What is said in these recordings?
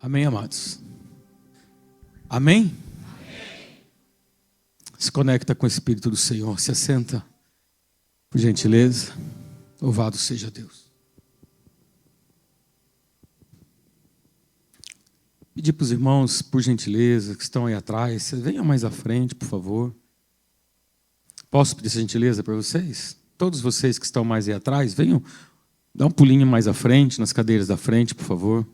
Amém, amados? Amém? Se conecta com o Espírito do Senhor. Se assenta, por gentileza. Louvado seja Deus. Pedir para os irmãos, por gentileza, que estão aí atrás, venham mais à frente, por favor. Posso pedir essa gentileza para vocês? Todos vocês que estão mais aí atrás, venham, dá um pulinho mais à frente, nas cadeiras da frente, por favor.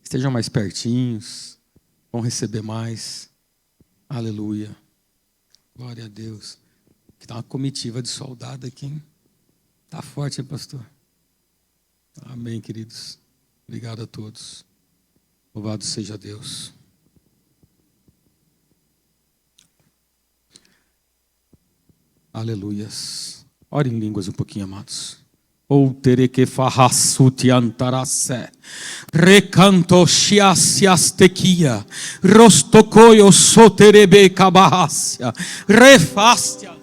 Estejam mais pertinhos, vão receber mais. Aleluia. Glória a Deus. Que tá uma comitiva de soldado aqui, hein? Tá forte, hein, pastor? Amém, queridos. Obrigado a todos. Louvado seja Deus. Aleluias. Ore em línguas um pouquinho, amados. Ou tereke farrasuti antarase, recanto shiasiastekia, rostocoio soterebe cabarrasia, refastia,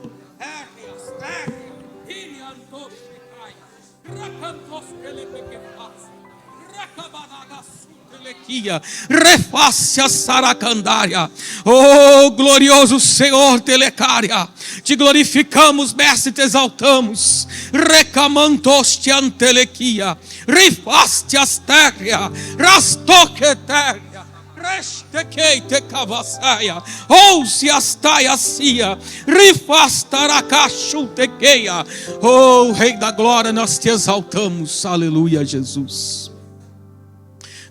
refácia saracandária. Oh, glorioso Senhor telecária, te glorificamos, mestre, te exaltamos. Recamantoste antelequia, rifaste astéria, rastoquetéria, restequeite cavassaia, ouse astaiacia, rifastaracachutequeia. Oh, Rei da Glória, nós te exaltamos. Aleluia, Jesus.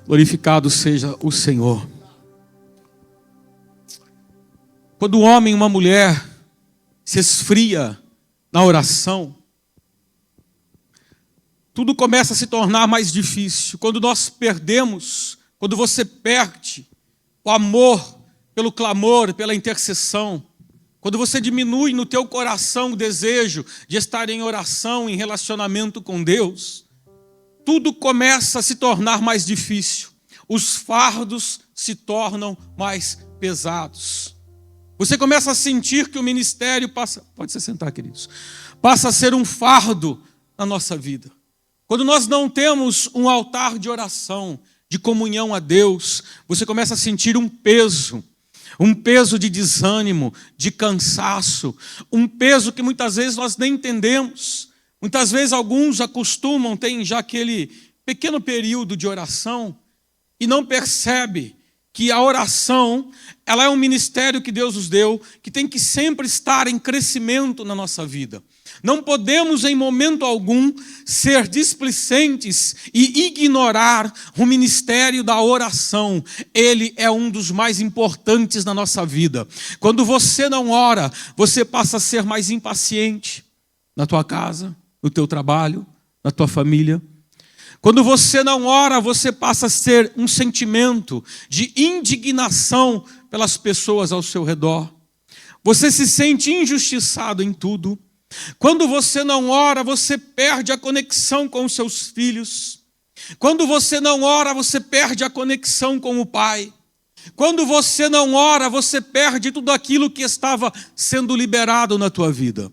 Glorificado seja o Senhor. Quando um homem e uma mulher se esfria na oração, tudo começa a se tornar mais difícil. Quando nós perdemos, quando você perde o amor pelo clamor, pela intercessão, quando você diminui no teu coração o desejo de estar em oração, em relacionamento com Deus, tudo começa a se tornar mais difícil. Os fardos se tornam mais pesados. Você começa a sentir que o ministério passa... Pode se sentar, queridos. Passa a ser um fardo na nossa vida. Quando nós não temos um altar de oração, de comunhão a Deus, você começa a sentir um peso de desânimo, de cansaço, um peso que muitas vezes nós nem entendemos. Muitas vezes alguns acostumam, tem já aquele pequeno período de oração e não percebe que a oração, ela é um ministério que Deus nos deu, que tem que sempre estar em crescimento na nossa vida. Não podemos em momento algum ser displicentes e ignorar o ministério da oração. Ele é um dos mais importantes na nossa vida. Quando você não ora, você passa a ser mais impaciente na tua casa, no teu trabalho, na tua família. Quando você não ora, você passa a ser um sentimento de indignação pelas pessoas ao seu redor. Você se sente injustiçado em tudo. Quando você não ora, você perde a conexão com os seus filhos. Quando você não ora, você perde a conexão com o Pai. Quando você não ora, você perde tudo aquilo que estava sendo liberado na tua vida.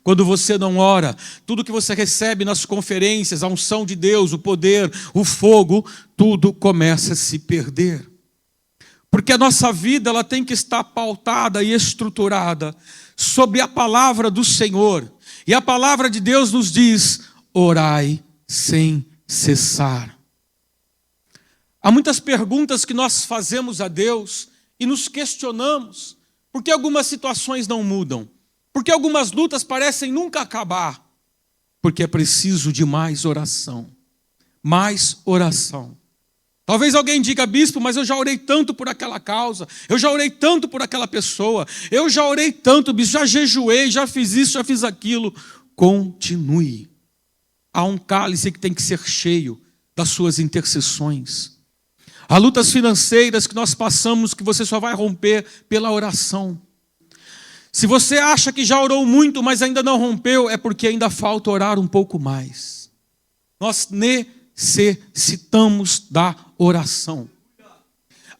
Quando você não ora, tudo que você recebe nas conferências, a unção de Deus, o poder, o fogo, tudo começa a se perder. Porque a nossa vida ela tem que estar pautada e estruturada sobre a palavra do Senhor. E a palavra de Deus nos diz: orai sem cessar. Há muitas perguntas que nós fazemos a Deus e nos questionamos por que algumas situações não mudam. Porque algumas lutas parecem nunca acabar. Porque é preciso de mais oração. Mais oração. Talvez alguém diga: bispo, mas eu já orei tanto por aquela causa. Eu já orei tanto por aquela pessoa. Eu já orei tanto, bispo, já jejuei, já fiz isso, já fiz aquilo. Continue. Há um cálice que tem que ser cheio das suas intercessões. Há lutas financeiras que nós passamos que você só vai romper pela oração. Se você acha que já orou muito, mas ainda não rompeu, é porque ainda falta orar um pouco mais. Nós necessitamos da oração.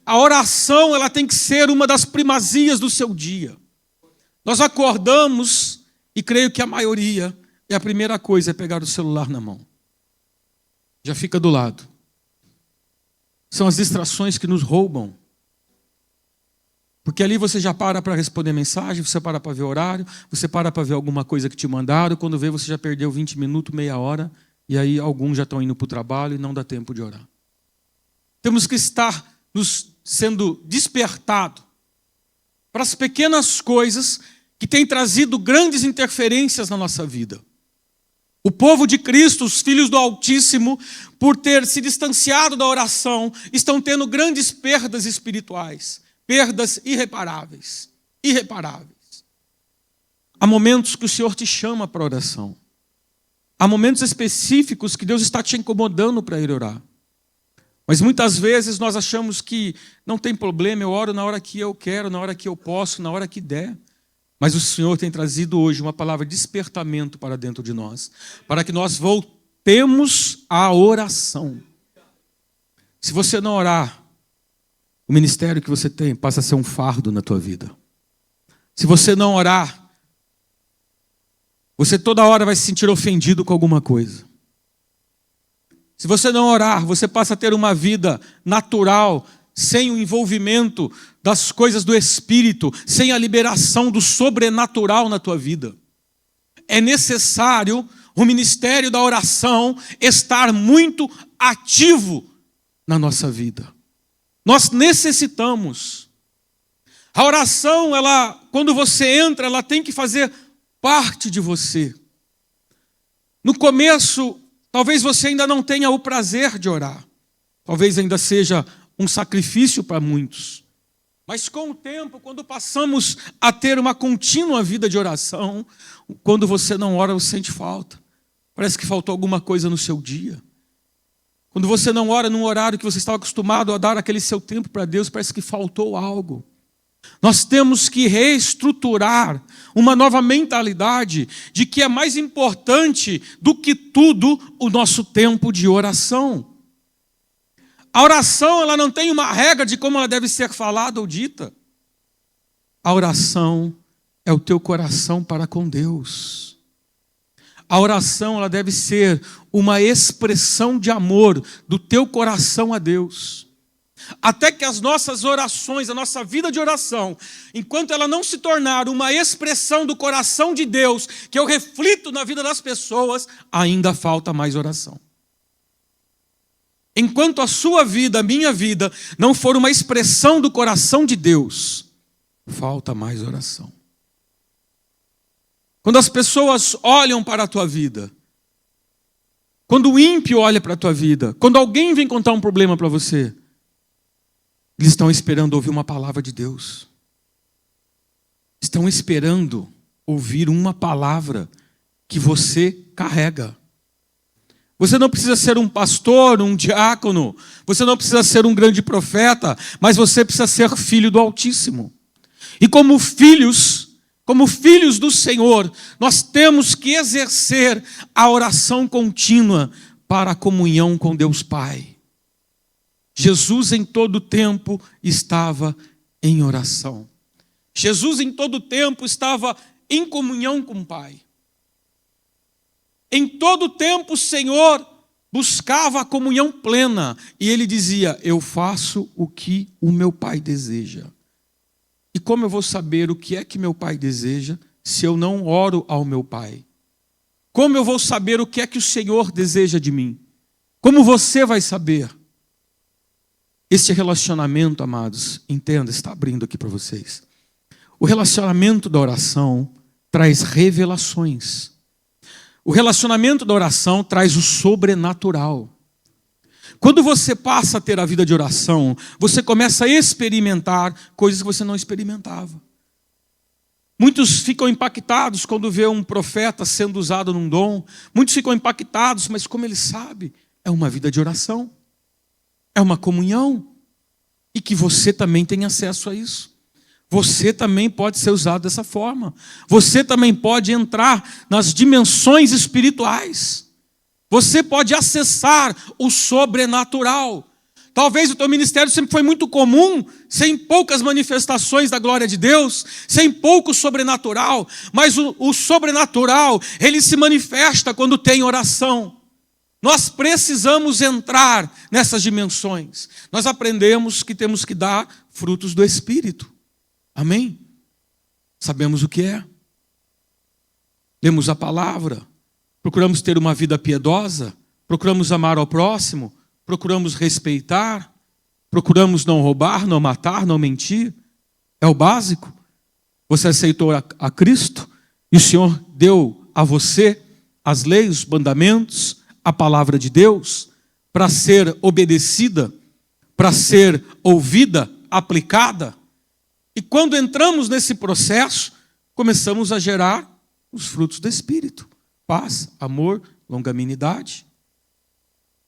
A oração, ela tem que ser uma das primazias do seu dia. Nós acordamos, e creio que a maioria, a primeira coisa é pegar o celular na mão. já fica do lado. São as distrações que nos roubam. Porque ali você já para responder mensagem, você para ver horário, você para ver alguma coisa que te mandaram, quando vê você já perdeu 20 minutos, meia hora, e aí alguns já estão indo para o trabalho e não dá tempo de orar. Temos que estar nos sendo despertados para as pequenas coisas que têm trazido grandes interferências na nossa vida. O povo de Cristo, os filhos do Altíssimo, por ter se distanciado da oração, estão tendo grandes perdas espirituais. Perdas irreparáveis. Irreparáveis. Há momentos que o Senhor te chama para oração. Há momentos específicos que Deus está te incomodando para ir orar. Mas muitas vezes nós achamos que não tem problema, eu oro na hora que eu quero, na hora que eu posso, na hora que der. Mas o Senhor tem trazido hoje uma palavra de despertamento para dentro de nós, para que nós voltemos à oração. Se você não orar, o ministério que você tem passa a ser um fardo na tua vida. Se você não orar, você toda hora vai se sentir ofendido com alguma coisa. Se você não orar, você passa a ter uma vida natural, sem o envolvimento das coisas do Espírito, sem a liberação do sobrenatural na tua vida. É necessário o ministério da oração estar muito ativo na nossa vida. Nós necessitamos. A oração, quando você entra, ela tem que fazer parte de você. No começo, talvez você ainda não tenha o prazer de orar. Talvez ainda seja um sacrifício para muitos. Mas com o tempo, quando passamos a ter uma contínua vida de oração, quando você não ora, você sente falta. Parece que faltou alguma coisa no seu dia. Quando você não ora num horário que você estava acostumado a dar aquele seu tempo para Deus, parece que faltou algo. Nós temos que reestruturar uma nova mentalidade de que é mais importante do que tudo o nosso tempo de oração. A oração, ela não tem uma regra de como ela deve ser falada ou dita. A oração é o teu coração para com Deus. A oração, ela deve ser uma expressão de amor do teu coração a Deus. Até que as nossas orações, a nossa vida de oração, enquanto ela não se tornar uma expressão do coração de Deus, que eu reflito na vida das pessoas, ainda falta mais oração. Enquanto a sua vida, a minha vida, não for uma expressão do coração de Deus, falta mais oração. Quando as pessoas olham para a tua vida, quando o ímpio olha para a tua vida, quando alguém vem contar um problema para você, eles estão esperando ouvir uma palavra de Deus. Estão esperando ouvir uma palavra que você carrega. Você não precisa ser um pastor, um diácono, você não precisa ser um grande profeta, mas você precisa ser filho do Altíssimo. E como filhos do Senhor, nós temos que exercer a oração contínua para a comunhão com Deus Pai. Jesus em todo tempo estava em oração. Jesus em todo tempo estava em comunhão com o Pai. Em todo tempo o Senhor buscava a comunhão plena. E Ele dizia, eu faço o que o meu Pai deseja. E como eu vou saber o que é que meu Pai deseja se eu não oro ao meu Pai? Como eu vou saber o que é que o Senhor deseja de mim? Como você vai saber? Este relacionamento, amados, entenda, está abrindo aqui para vocês. O relacionamento da oração traz revelações. O relacionamento da oração traz o sobrenatural. Quando você passa a ter a vida de oração, você começa a experimentar coisas que você não experimentava. Muitos ficam impactados quando vê um profeta sendo usado num dom. Muitos ficam impactados, mas como ele sabe, é uma vida de oração. É uma comunhão. E que você também tem acesso a isso. Você também pode ser usado dessa forma. Você também pode entrar nas dimensões espirituais. Você pode acessar o sobrenatural. Talvez o teu ministério sempre foi muito comum, sem poucas manifestações da glória de Deus, sem pouco sobrenatural, mas o sobrenatural, ele se manifesta quando tem oração. nós precisamos entrar nessas dimensões. Nós aprendemos que temos que dar frutos do Espírito. Amém? Sabemos o que é. Lemos a palavra, procuramos ter uma vida piedosa, procuramos amar ao próximo, procuramos respeitar, procuramos não roubar, não matar, não mentir. É o básico. Você aceitou a Cristo e o Senhor deu a você as leis, os mandamentos, a palavra de Deus, para ser obedecida, para ser ouvida, aplicada. E quando entramos nesse processo, começamos a gerar os frutos do Espírito. Paz, amor, longanimidade.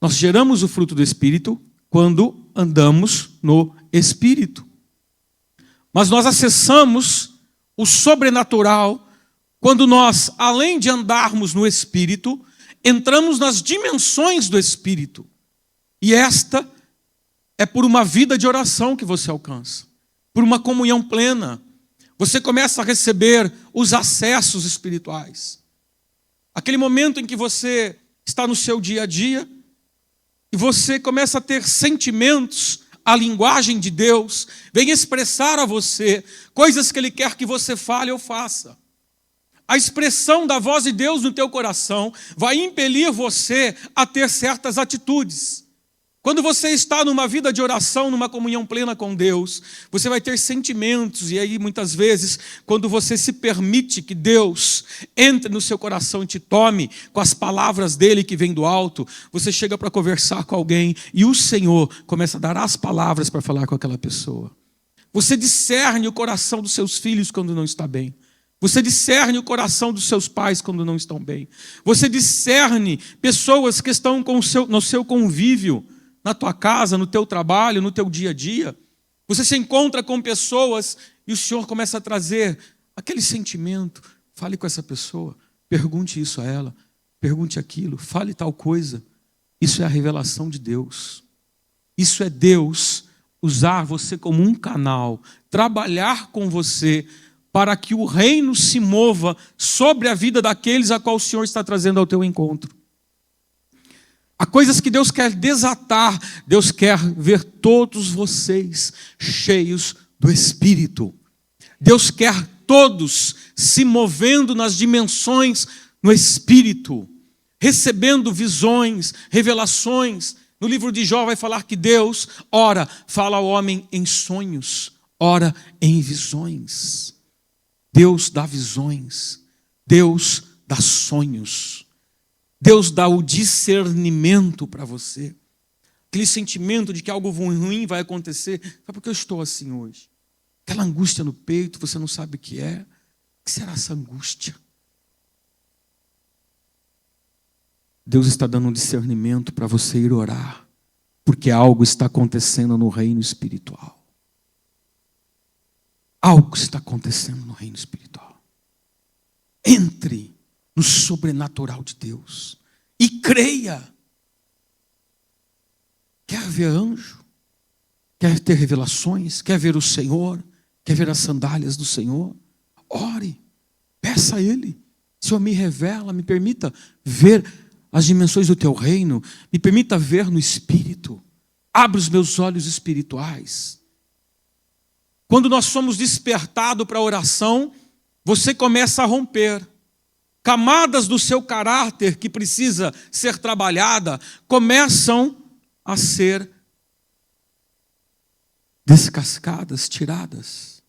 Nós geramos o fruto do Espírito quando andamos no Espírito. Mas nós acessamos o sobrenatural quando nós, além de andarmos no Espírito, entramos nas dimensões do Espírito. E esta é por uma vida de oração que você alcança, por uma comunhão plena. Você começa a receber os acessos espirituais. Aquele momento em que você está no seu dia a dia e você começa a ter sentimentos, a linguagem de Deus vem expressar a você coisas que Ele quer que você fale ou faça. A expressão da voz de Deus no teu coração vai impelir você a ter certas atitudes. Quando você está numa vida de oração, numa comunhão plena com Deus, você vai ter sentimentos, e aí muitas vezes, quando você se permite que Deus entre no seu coração e te tome com as palavras dele que vem do alto, você chega para conversar com alguém e o Senhor começa a dar as palavras para falar com aquela pessoa. Você discerne o coração dos seus filhos quando não está bem. Você discerne o coração dos seus pais quando não estão bem. Você discerne pessoas que estão no seu convívio, na tua casa, no teu trabalho, no teu dia a dia. Você se encontra com pessoas e o Senhor começa a trazer aquele sentimento. Fale com essa pessoa, pergunte isso a ela, pergunte aquilo, fale tal coisa. Isso é a revelação de Deus. Isso é Deus usar você como um canal, trabalhar com você para que o reino se mova sobre a vida daqueles a qual o Senhor está trazendo ao teu encontro. Há coisas que Deus quer desatar. Deus quer ver todos vocês cheios do Espírito. Deus quer todos se movendo nas dimensões no Espírito, recebendo visões, revelações. No livro de Jó vai falar que Deus, ora, fala ao homem em sonhos, ora em visões. Deus dá visões, Deus dá sonhos, Deus dá o discernimento para você. Aquele sentimento de que algo ruim vai acontecer. Sabe por que eu estou assim hoje? Aquela angústia no peito, você não sabe o que é. O que será essa angústia? Deus está dando um discernimento para você ir orar, porque algo está acontecendo no reino espiritual. Algo está acontecendo no reino espiritual. Entre no sobrenatural de Deus e creia. Quer ver anjo? Quer ter revelações? Quer ver o Senhor? Quer ver as sandálias do Senhor? Ore, peça a Ele. Senhor, me revela, me permita ver as dimensões do teu reino, me permita ver no Espírito. Abre os meus olhos espirituais. Quando nós somos despertados para a oração, você começa a romper. Camadas do seu caráter que precisa ser trabalhada começam a ser descascadas, tiradas,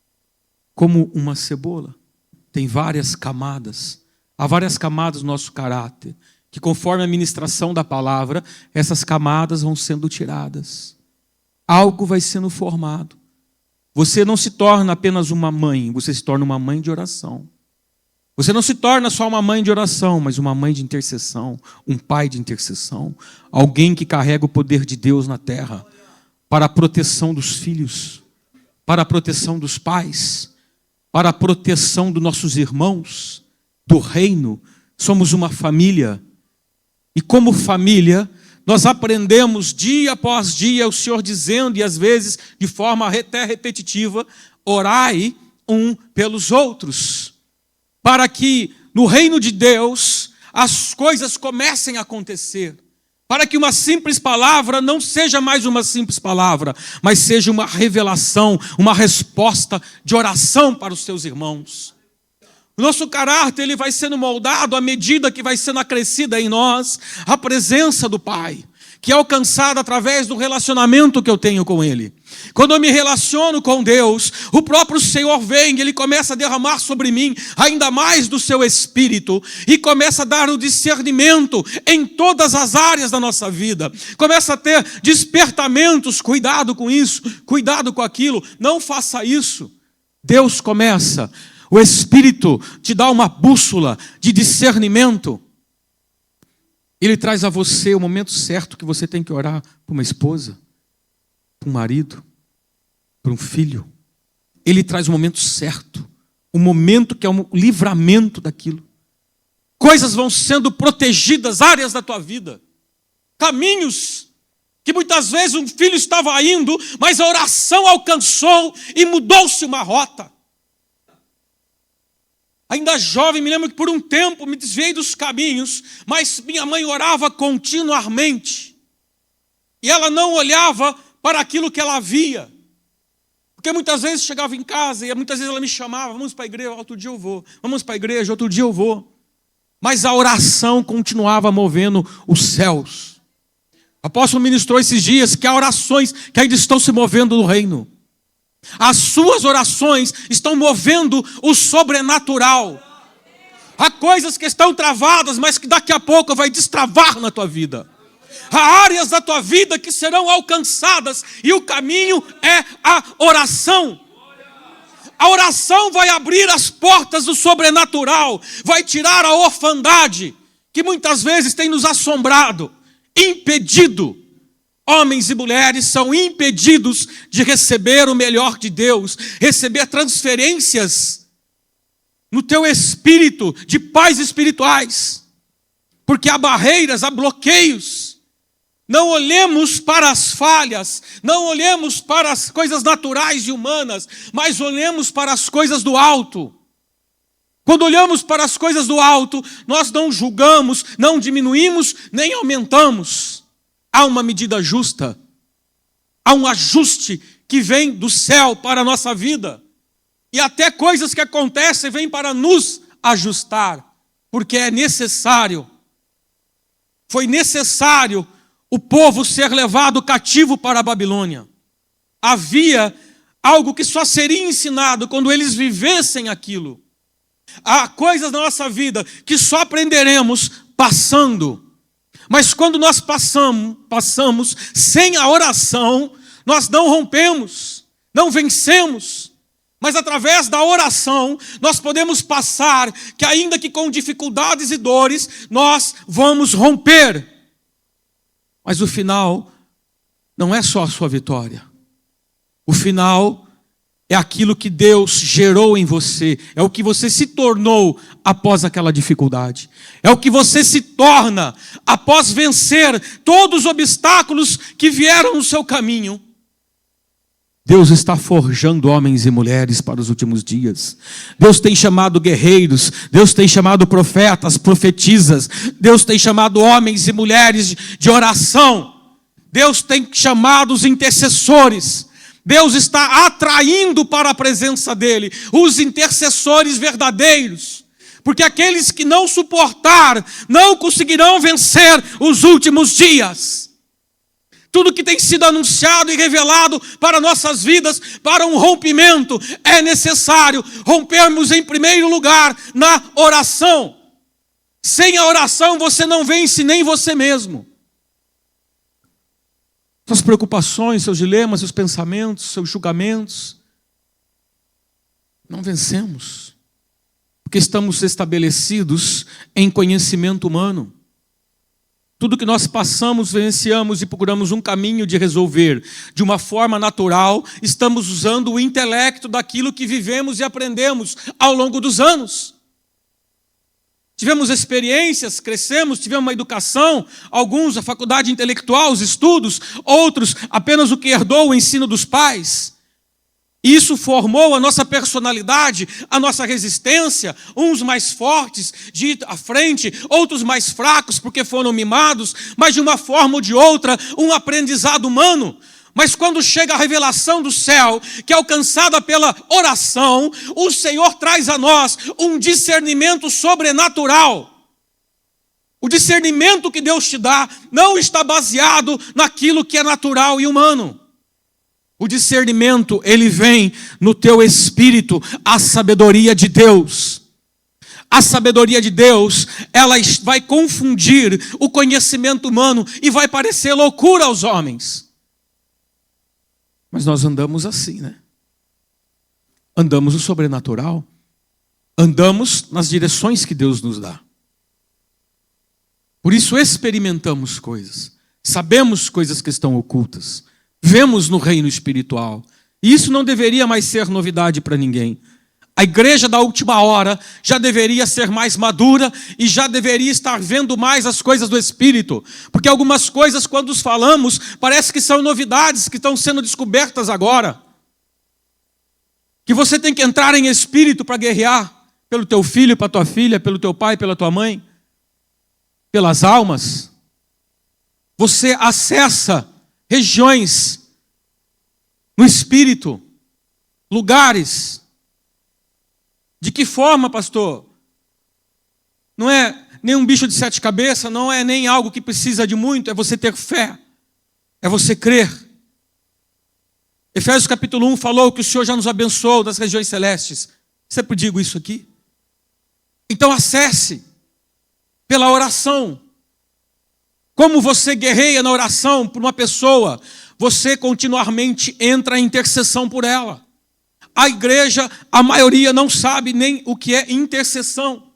como uma cebola. Tem várias camadas. Há várias camadas no nosso caráter, que conforme a ministração da palavra, essas camadas vão sendo tiradas. Algo vai sendo formado. Você não se torna apenas uma mãe, você se torna uma mãe de oração. Você não se torna só uma mãe de oração, mas uma mãe de intercessão, um pai de intercessão, alguém que carrega o poder de Deus na terra, para a proteção dos filhos, para a proteção dos pais, para a proteção dos nossos irmãos, do reino. Somos uma família, e como família, nós aprendemos dia após dia o Senhor dizendo, e às vezes de forma até repetitiva, orai um pelos outros, para que no reino de Deus as coisas comecem a acontecer. para que uma simples palavra não seja mais uma simples palavra, mas seja uma revelação, uma resposta de oração para os teus irmãos. O nosso caráter ele vai sendo moldado à medida que vai sendo acrescida em nós a presença do Pai, que é alcançada através do relacionamento que eu tenho com Ele. Quando eu me relaciono com Deus, o próprio Senhor vem, Ele começa a derramar sobre mim ainda mais do seu Espírito e começa a dar o discernimento em todas as áreas da nossa vida. Começa a ter despertamentos, cuidado com isso, cuidado com aquilo, não faça isso. Deus começa, o Espírito te dá uma bússola de discernimento. Ele traz a você o momento certo que você tem que orar por uma esposa, por um marido, por um filho. Ele traz o momento certo, o momento que é um livramento daquilo. Coisas vão sendo protegidas, áreas da tua vida, caminhos que muitas vezes um filho estava indo, mas a oração alcançou e mudou-se uma rota. Ainda jovem, me lembro que por um tempo me desviei dos caminhos, mas minha mãe orava continuamente. E ela não olhava para aquilo que ela via. Porque muitas vezes chegava em casa e muitas vezes ela me chamava, vamos para a igreja, outro dia eu vou. Vamos para a igreja, outro dia eu vou. Mas a oração continuava movendo os céus. O apóstolo ministrou esses dias que há orações que ainda estão se movendo no reino. As suas orações estão movendo o sobrenatural. Há coisas que estão travadas, mas que daqui a pouco vai destravar na tua vida. Há áreas da tua vida que serão alcançadas e o caminho é a oração. A oração vai abrir as portas do sobrenatural, vai tirar a orfandade que muitas vezes tem nos assombrado, impedido. Homens e mulheres são impedidos de receber o melhor de Deus, receber transferências no teu espírito, de pais espirituais, porque há barreiras, há bloqueios. Não olhemos para as falhas, não olhemos para as coisas naturais e humanas, mas olhemos para as coisas do alto. Quando olhamos para as coisas do alto, nós não julgamos, não diminuímos, nem aumentamos. Há uma medida justa, há um ajuste que vem do céu para a nossa vida. E até coisas que acontecem vêm para nos ajustar, porque é necessário. Foi necessário o povo ser levado cativo para a Babilônia. Havia algo que só seria ensinado quando eles vivessem aquilo. Há coisas na nossa vida que só aprenderemos passando. Mas quando nós passamos sem a oração, nós não rompemos, não vencemos. Mas através da oração, nós podemos passar, que ainda que com dificuldades e dores, nós vamos romper. Mas o final não é só a sua vitória. O final é aquilo que Deus gerou em você, é o que você se tornou após aquela dificuldade. É o que você se torna após vencer todos os obstáculos que vieram no seu caminho. Deus está forjando homens e mulheres para os últimos dias. Deus tem chamado guerreiros, Deus tem chamado profetas, profetisas, Deus tem chamado homens e mulheres de oração. Deus tem chamado os intercessores. Deus está atraindo para a presença dele os intercessores verdadeiros. Porque aqueles que não suportar, não conseguirão vencer os últimos dias. Tudo que tem sido anunciado e revelado para nossas vidas, para um rompimento, é necessário rompermos em primeiro lugar na oração. Sem a oração você não vence nem você mesmo. Suas preocupações, seus dilemas, seus pensamentos, seus julgamentos, não vencemos. Porque estamos estabelecidos em conhecimento humano. Tudo que nós passamos, vivenciamos e procuramos um caminho de resolver de uma forma natural, estamos usando o intelecto daquilo que vivemos e aprendemos ao longo dos anos. Tivemos experiências, crescemos, tivemos uma educação, alguns a faculdade intelectual, os estudos, outros apenas o que herdou o ensino dos pais. Isso formou a nossa personalidade, a nossa resistência, uns mais fortes de ir à frente, outros mais fracos porque foram mimados, mas de uma forma ou de outra, um aprendizado humano. Mas quando chega a revelação do céu, que é alcançada pela oração, o Senhor traz a nós um discernimento sobrenatural. O discernimento que Deus te dá não está baseado naquilo que é natural e humano. O discernimento, ele vem no teu espírito, a sabedoria de Deus. A sabedoria de Deus, ela vai confundir o conhecimento humano e vai parecer loucura aos homens. Mas nós andamos assim, né? Andamos no sobrenatural. Andamos nas direções que Deus nos dá. Por isso experimentamos coisas. Sabemos coisas que estão ocultas. Vemos no reino espiritual. E isso não deveria mais ser novidade para ninguém. A igreja da última hora já deveria ser mais madura e já deveria estar vendo mais as coisas do Espírito. Porque algumas coisas, quando os falamos, parece que são novidades que estão sendo descobertas agora. Que você tem que entrar em espírito para guerrear pelo teu filho, para tua filha, pelo teu pai, pela tua mãe, pelas almas. Você acessa regiões no espírito, lugares. De que forma, pastor? Não é nem um bicho de 7 cabeças, não é nem algo que precisa de muito, é você ter fé, é você crer. Efésios capítulo 1 falou que o Senhor já nos abençoou das regiões celestes. Sempre digo isso aqui. Então acesse pela oração. Como você guerreia na oração por uma pessoa, você continuamente entra em intercessão por ela. A igreja, a maioria não sabe nem o que é intercessão.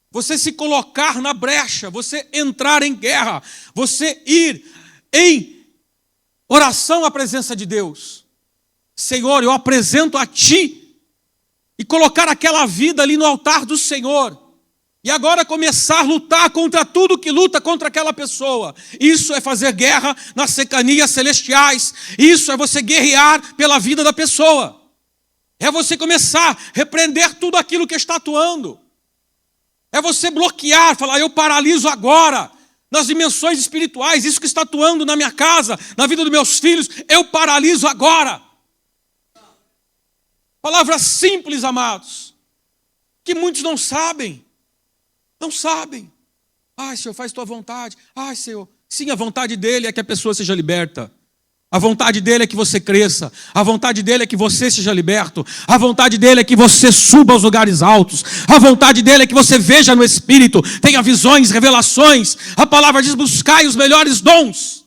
Você se colocar na brecha, você entrar em guerra, você ir em oração à presença de Deus. Senhor, eu apresento a Ti e colocar aquela vida ali no altar do Senhor. E agora começar a lutar contra tudo que luta contra aquela pessoa. Isso é fazer guerra nas cercanias celestiais. Isso é você guerrear pela vida da pessoa. É você começar a repreender tudo aquilo que está atuando. É você bloquear, falar, eu paraliso agora. Nas dimensões espirituais, isso que está atuando na minha casa, na vida dos meus filhos, eu paraliso agora. Palavras simples, amados, que muitos não sabem. Não sabem. Ai, Senhor, faz tua vontade. Ai, Senhor. Sim, a vontade dele é que a pessoa seja liberta. A vontade dele é que você cresça. A vontade dele é que você seja liberto. A vontade dele é que você suba aos lugares altos. A vontade dele é que você veja no Espírito, tenha visões, revelações. A palavra diz, buscai os melhores dons.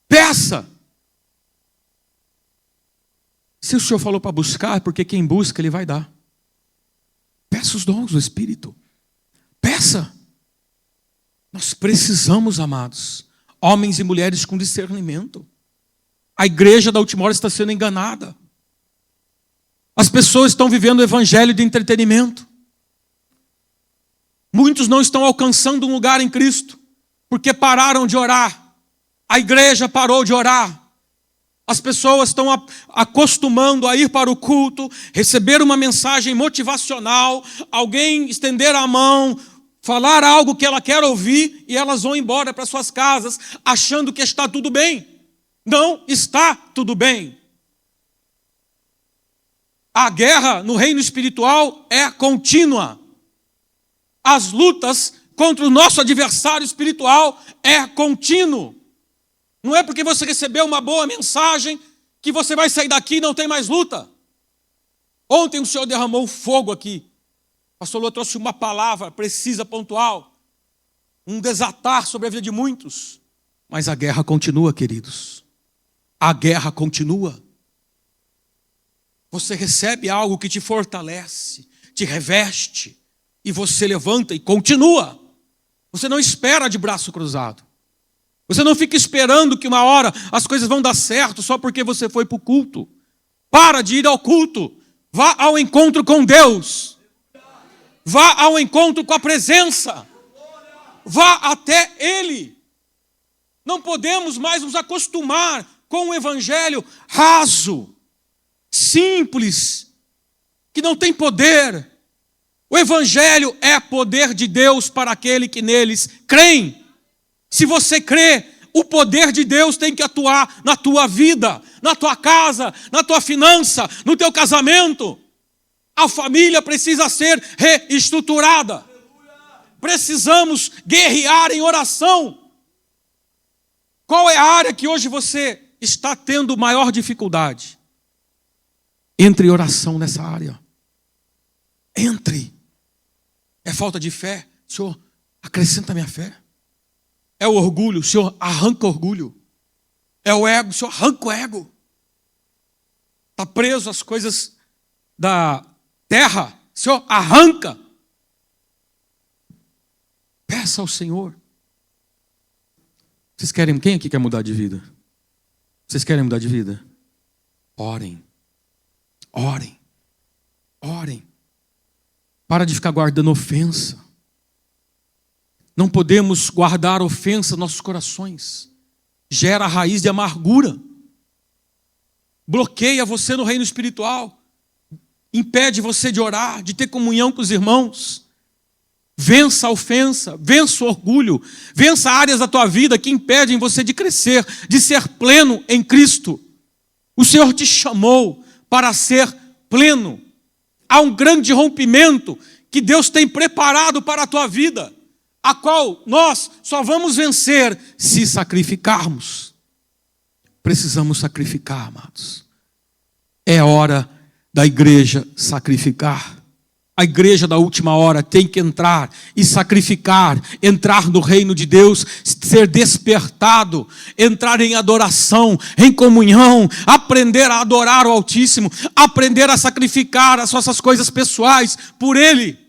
Peça. Se o Senhor falou para buscar, é porque quem busca, Ele vai dar. Peça os dons do Espírito. Peça. Nós precisamos, amados, homens e mulheres com discernimento. A igreja da última hora está sendo enganada. As pessoas estão vivendo o evangelho de entretenimento. Muitos não estão alcançando um lugar em Cristo, porque pararam de orar. A igreja parou de orar. As pessoas estão acostumando a ir para o culto, receber uma mensagem motivacional, alguém estender a mão, falar algo que ela quer ouvir e elas vão embora para suas casas achando que está tudo bem. Não está tudo bem. A guerra no reino espiritual é contínua. As lutas contra o nosso adversário espiritual é contínuo. Não é porque você recebeu uma boa mensagem que você vai sair daqui e não tem mais luta. Ontem o Senhor derramou fogo aqui. O pastor Lua trouxe uma palavra precisa, pontual. Um desatar sobre a vida de muitos. Mas a guerra continua, queridos. A guerra continua. Você recebe algo que te fortalece, te reveste, e você levanta e continua. Você não espera de braço cruzado. Você não fica esperando que uma hora as coisas vão dar certo só porque você foi para o culto. Para de ir ao culto. Vá ao encontro com Deus. Vá ao encontro com a presença. Vá até Ele. Não podemos mais nos acostumar com um evangelho raso, simples, que não tem poder. O evangelho é poder de Deus para aquele que neles crê. Se você crê, o poder de Deus tem que atuar na tua vida, na tua casa, na tua finança, no teu casamento. A família precisa ser reestruturada. Precisamos guerrear em oração. Qual é a área que hoje você está tendo maior dificuldade? Entre em oração nessa área. Entre. É falta de fé? Senhor, acrescenta minha fé. É o orgulho? Senhor, arranca o orgulho. É o ego? Senhor, arranca o ego. Está preso às coisas da terra? Senhor, arranca. Peça ao Senhor. Vocês querem, quem aqui quer mudar de vida? Vocês querem mudar de vida? Orem. Orem. Orem. Para de ficar guardando ofensa. Não podemos guardar ofensa nos nossos corações. Gera raiz de amargura. Bloqueia você no reino espiritual. Impede você de orar, de ter comunhão com os irmãos. Vença a ofensa, vença o orgulho, vença áreas da tua vida que impedem você de crescer, de ser pleno em Cristo. O Senhor te chamou para ser pleno. Há um grande rompimento que Deus tem preparado para a tua vida, a qual nós só vamos vencer se sacrificarmos. Precisamos sacrificar, amados. É hora da igreja sacrificar. A igreja da última hora tem que entrar e sacrificar, entrar no reino de Deus, ser despertado, entrar em adoração, em comunhão, aprender a adorar o Altíssimo, aprender a sacrificar as nossas coisas pessoais por Ele.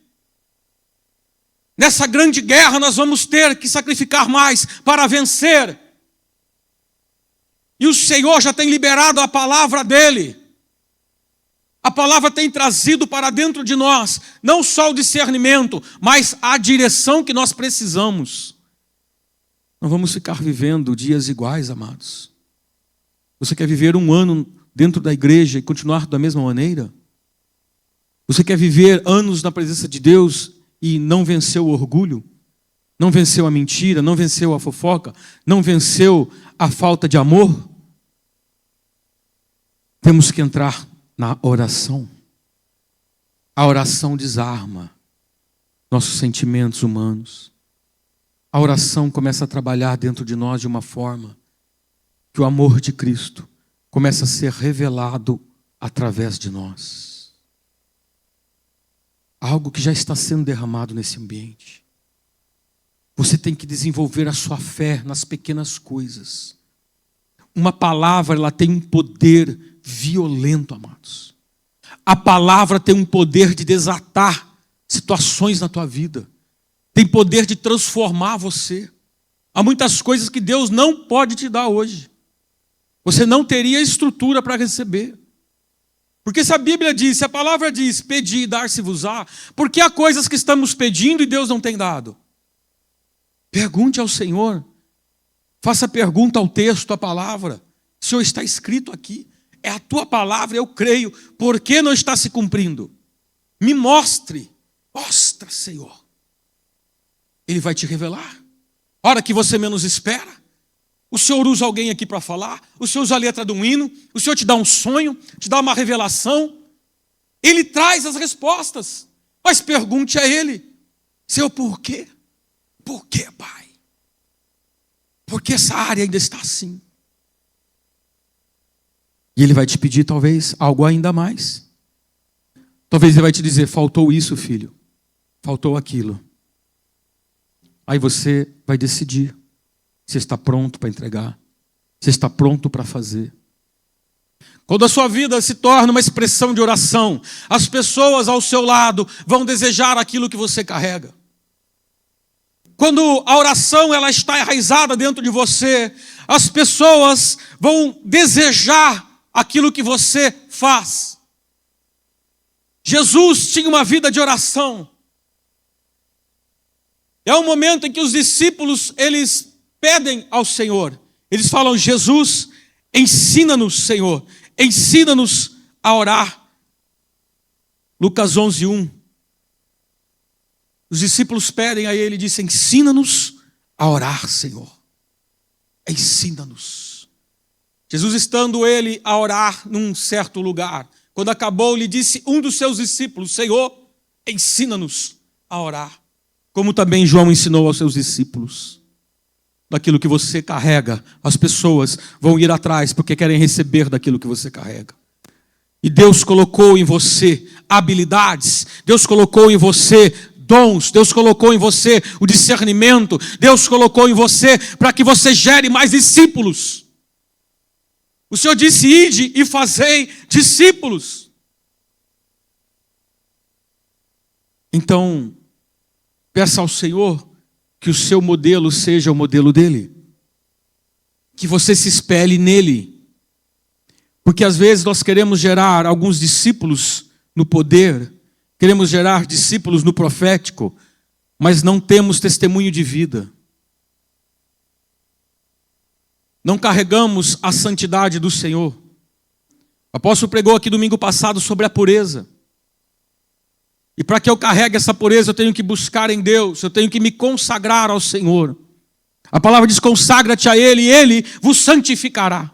Nessa grande guerra nós vamos ter que sacrificar mais para vencer. E o Senhor já tem liberado a palavra dEle. A palavra tem trazido para dentro de nós, não só o discernimento, mas a direção que nós precisamos. Não vamos ficar vivendo dias iguais, amados. Você quer viver um ano dentro da igreja e continuar da mesma maneira? Você quer viver anos na presença de Deus e não venceu o orgulho? Não venceu a mentira? Não venceu a fofoca? Não venceu a falta de amor? Temos que entrar na oração. A oração desarma nossos sentimentos humanos. A oração começa a trabalhar dentro de nós de uma forma que o amor de Cristo começa a ser revelado através de nós. Algo que já está sendo derramado nesse ambiente. Você tem que desenvolver a sua fé nas pequenas coisas. Uma palavra, ela tem um poder violento, amados. A palavra tem um poder de desatar situações na tua vida. Tem poder de transformar você. Há muitas coisas que Deus não pode te dar hoje. Você não teria estrutura para receber. Porque se a Bíblia diz, se a palavra diz, pedi e dar-se-vos-á, por que há coisas que estamos pedindo e Deus não tem dado? Pergunte ao Senhor. Faça pergunta ao texto, à palavra. Senhor, está escrito aqui. É a tua palavra, eu creio. Por que não está se cumprindo? Me mostre. Mostra, Senhor. Ele vai te revelar. A hora que você menos espera. O Senhor usa alguém aqui para falar. O Senhor usa a letra de um hino. O Senhor te dá um sonho. Te dá uma revelação. Ele traz as respostas. Mas pergunte a Ele. Senhor, por quê? Por quê, Pai? Por que essa área ainda está assim? E Ele vai te pedir talvez algo ainda mais. Talvez Ele vai te dizer, faltou isso, filho. Faltou aquilo. Aí você vai decidir. Você está pronto para entregar. Você está pronto para fazer. Quando a sua vida se torna uma expressão de oração, as pessoas ao seu lado vão desejar aquilo que você carrega. Quando a oração ela está enraizada dentro de você, as pessoas vão desejar aquilo que você faz. Jesus tinha uma vida de oração. É um momento em que os discípulos, eles pedem ao Senhor. Eles falam, Jesus, Ensina-nos, Senhor, ensina-nos a orar. Lucas 11:1. Os discípulos pedem a ele e dizem: ensina-nos a orar, Senhor. Ensina-nos. Jesus, estando ele a orar num certo lugar, quando acabou, lhe disse um dos seus discípulos: Senhor, ensina-nos a orar. Como também João ensinou aos seus discípulos. Daquilo que você carrega, as pessoas vão ir atrás porque querem receber daquilo que você carrega. E Deus colocou em você habilidades, Deus colocou em você dons, Deus colocou em você o discernimento, Deus colocou em você para que você gere mais discípulos. O Senhor disse: ide e fazei discípulos. Então, peça ao Senhor que o seu modelo seja o modelo dele. Que você se espelhe nele. Porque às vezes nós queremos gerar alguns discípulos no poder, queremos gerar discípulos no profético, mas não temos testemunho de vida. Não carregamos a santidade do Senhor. O apóstolo pregou aqui domingo passado sobre a pureza. E para que eu carregue essa pureza, eu tenho que buscar em Deus, eu tenho que me consagrar ao Senhor. A palavra diz: consagra-te a Ele e Ele vos santificará.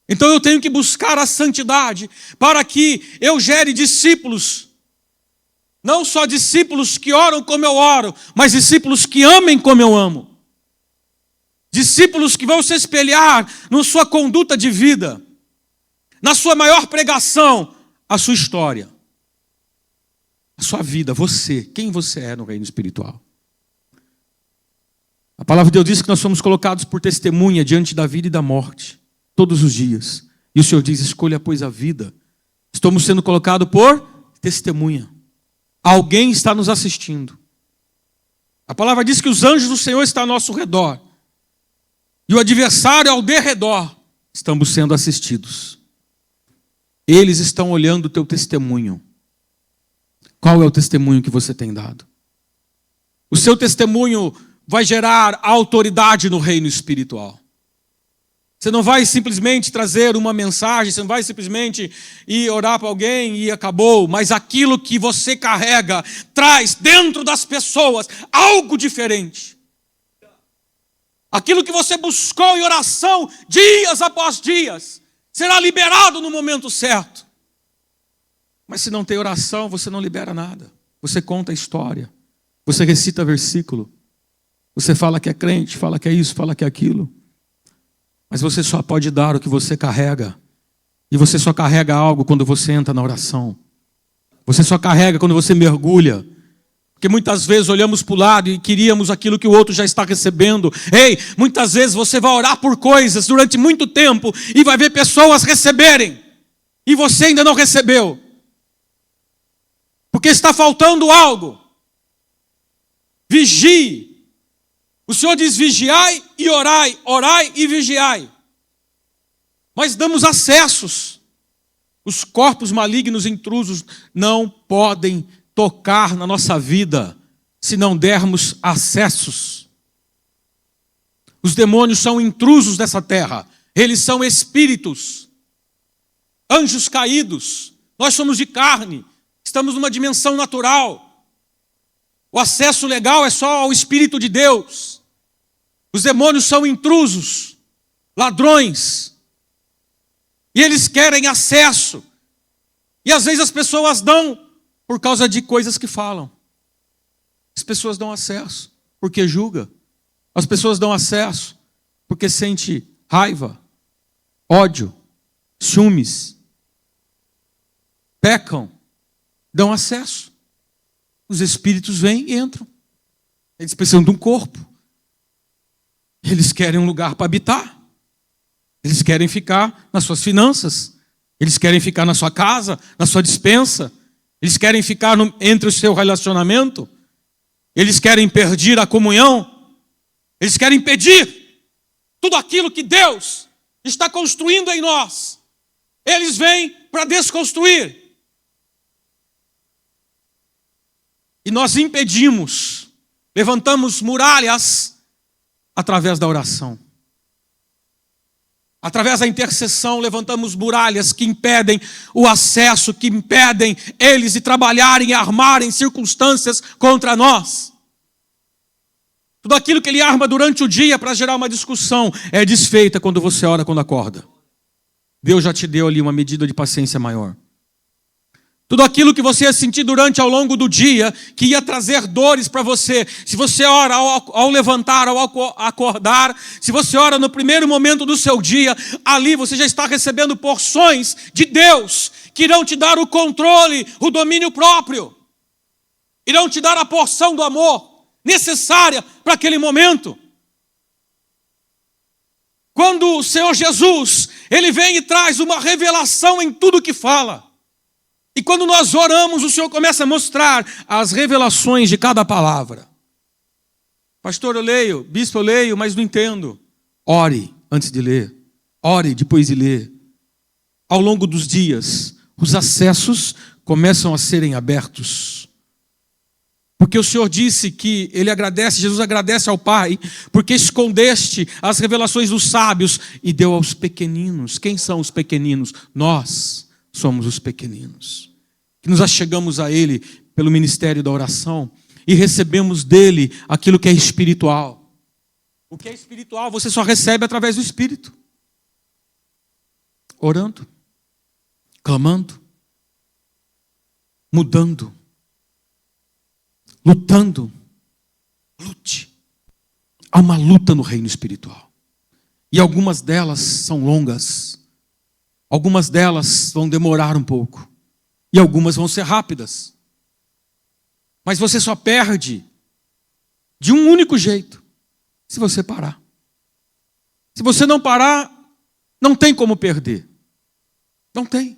Então eu tenho que buscar a santidade para que eu gere discípulos. Não só discípulos que oram como eu oro, mas discípulos que amem como eu amo. Discípulos que vão se espelhar na sua conduta de vida, na sua maior pregação, a sua história. A sua vida, você, quem você é no reino espiritual. A palavra de Deus diz que nós somos colocados por testemunha diante da vida e da morte, todos os dias. E o Senhor diz: escolha, pois, a vida. Estamos sendo colocados por testemunha. Alguém está nos assistindo. A palavra diz que os anjos do Senhor estão ao nosso redor. E o adversário ao derredor. Estamos sendo assistidos. Eles estão olhando o teu testemunho. Qual é o testemunho que você tem dado? O seu testemunho vai gerar autoridade no reino espiritual. Você não vai simplesmente trazer uma mensagem, você não vai simplesmente ir orar para alguém e acabou, mas aquilo que você carrega traz dentro das pessoas algo diferente. Aquilo que você buscou em oração dias após dias será liberado no momento certo. Mas se não tem oração, você não libera nada. Você conta a história. Você recita versículo. Você fala que é crente, fala que é isso, fala que é aquilo. Mas você só pode dar o que você carrega. E você só carrega algo quando você entra na oração. Você só carrega quando você mergulha. Porque muitas vezes olhamos para o lado e queríamos aquilo que o outro já está recebendo. Ei, muitas vezes você vai orar por coisas durante muito tempo e vai ver pessoas receberem. E você ainda não recebeu. Porque está faltando algo. Vigie. O Senhor diz: vigiai e orai, orai e vigiai. Mas damos acessos. Os corpos malignos intrusos não podem tocar na nossa vida se não dermos acessos. Os demônios são intrusos dessa terra. Eles são espíritos, anjos caídos. Nós somos de carne. Estamos numa dimensão natural. O acesso legal é só ao Espírito de Deus. Os demônios são intrusos, ladrões. E eles querem acesso. E às vezes as pessoas dão por causa de coisas que falam. As pessoas dão acesso porque julga. As pessoas dão acesso porque sente raiva, ódio, ciúmes. Pecam. Dão acesso. Os espíritos vêm e entram. Eles precisam de um corpo. Eles querem um lugar para habitar. Eles querem ficar nas suas finanças. Eles querem ficar na sua casa, na sua despensa. Eles querem ficar entre o seu relacionamento. Eles querem perder a comunhão. Eles querem impedir tudo aquilo que Deus está construindo em nós. Eles vêm para desconstruir. E nós impedimos, levantamos muralhas através da oração. Através da intercessão, levantamos muralhas que impedem o acesso, que impedem eles de trabalharem e armarem circunstâncias contra nós. Tudo aquilo que ele arma durante o dia para gerar uma discussão é desfeita quando você ora, quando acorda. Deus já te deu ali uma medida de paciência maior. Tudo aquilo que você ia sentir durante ao longo do dia, que ia trazer dores para você, se você ora ao levantar, ao acordar, se você ora no primeiro momento do seu dia, ali você já está recebendo porções de Deus, que irão te dar o controle, o domínio próprio, irão te dar a porção do amor necessária para aquele momento. Quando o Senhor Jesus, Ele vem e traz uma revelação em tudo que fala. E quando nós oramos, o Senhor começa a mostrar as revelações de cada palavra. Pastor, eu leio, bispo, eu leio, mas não entendo. Ore antes de ler. Ore depois de ler. Ao longo dos dias, os acessos começam a serem abertos. Porque o Senhor disse que Ele agradece, Jesus agradece ao Pai, porque escondeste as revelações dos sábios e deu aos pequeninos. Quem são os pequeninos? Nós somos os pequeninos, que nos achegamos a Ele pelo ministério da oração e recebemos dEle aquilo que é espiritual. O que é espiritual você só recebe através do Espírito. Orando, clamando, mudando, lutando. Lute. Há uma luta no reino espiritual. E algumas delas são longas. Algumas delas vão demorar um pouco. E algumas vão ser rápidas. Mas você só perde de um único jeito, se você parar. Se você não parar, não tem como perder. Não tem.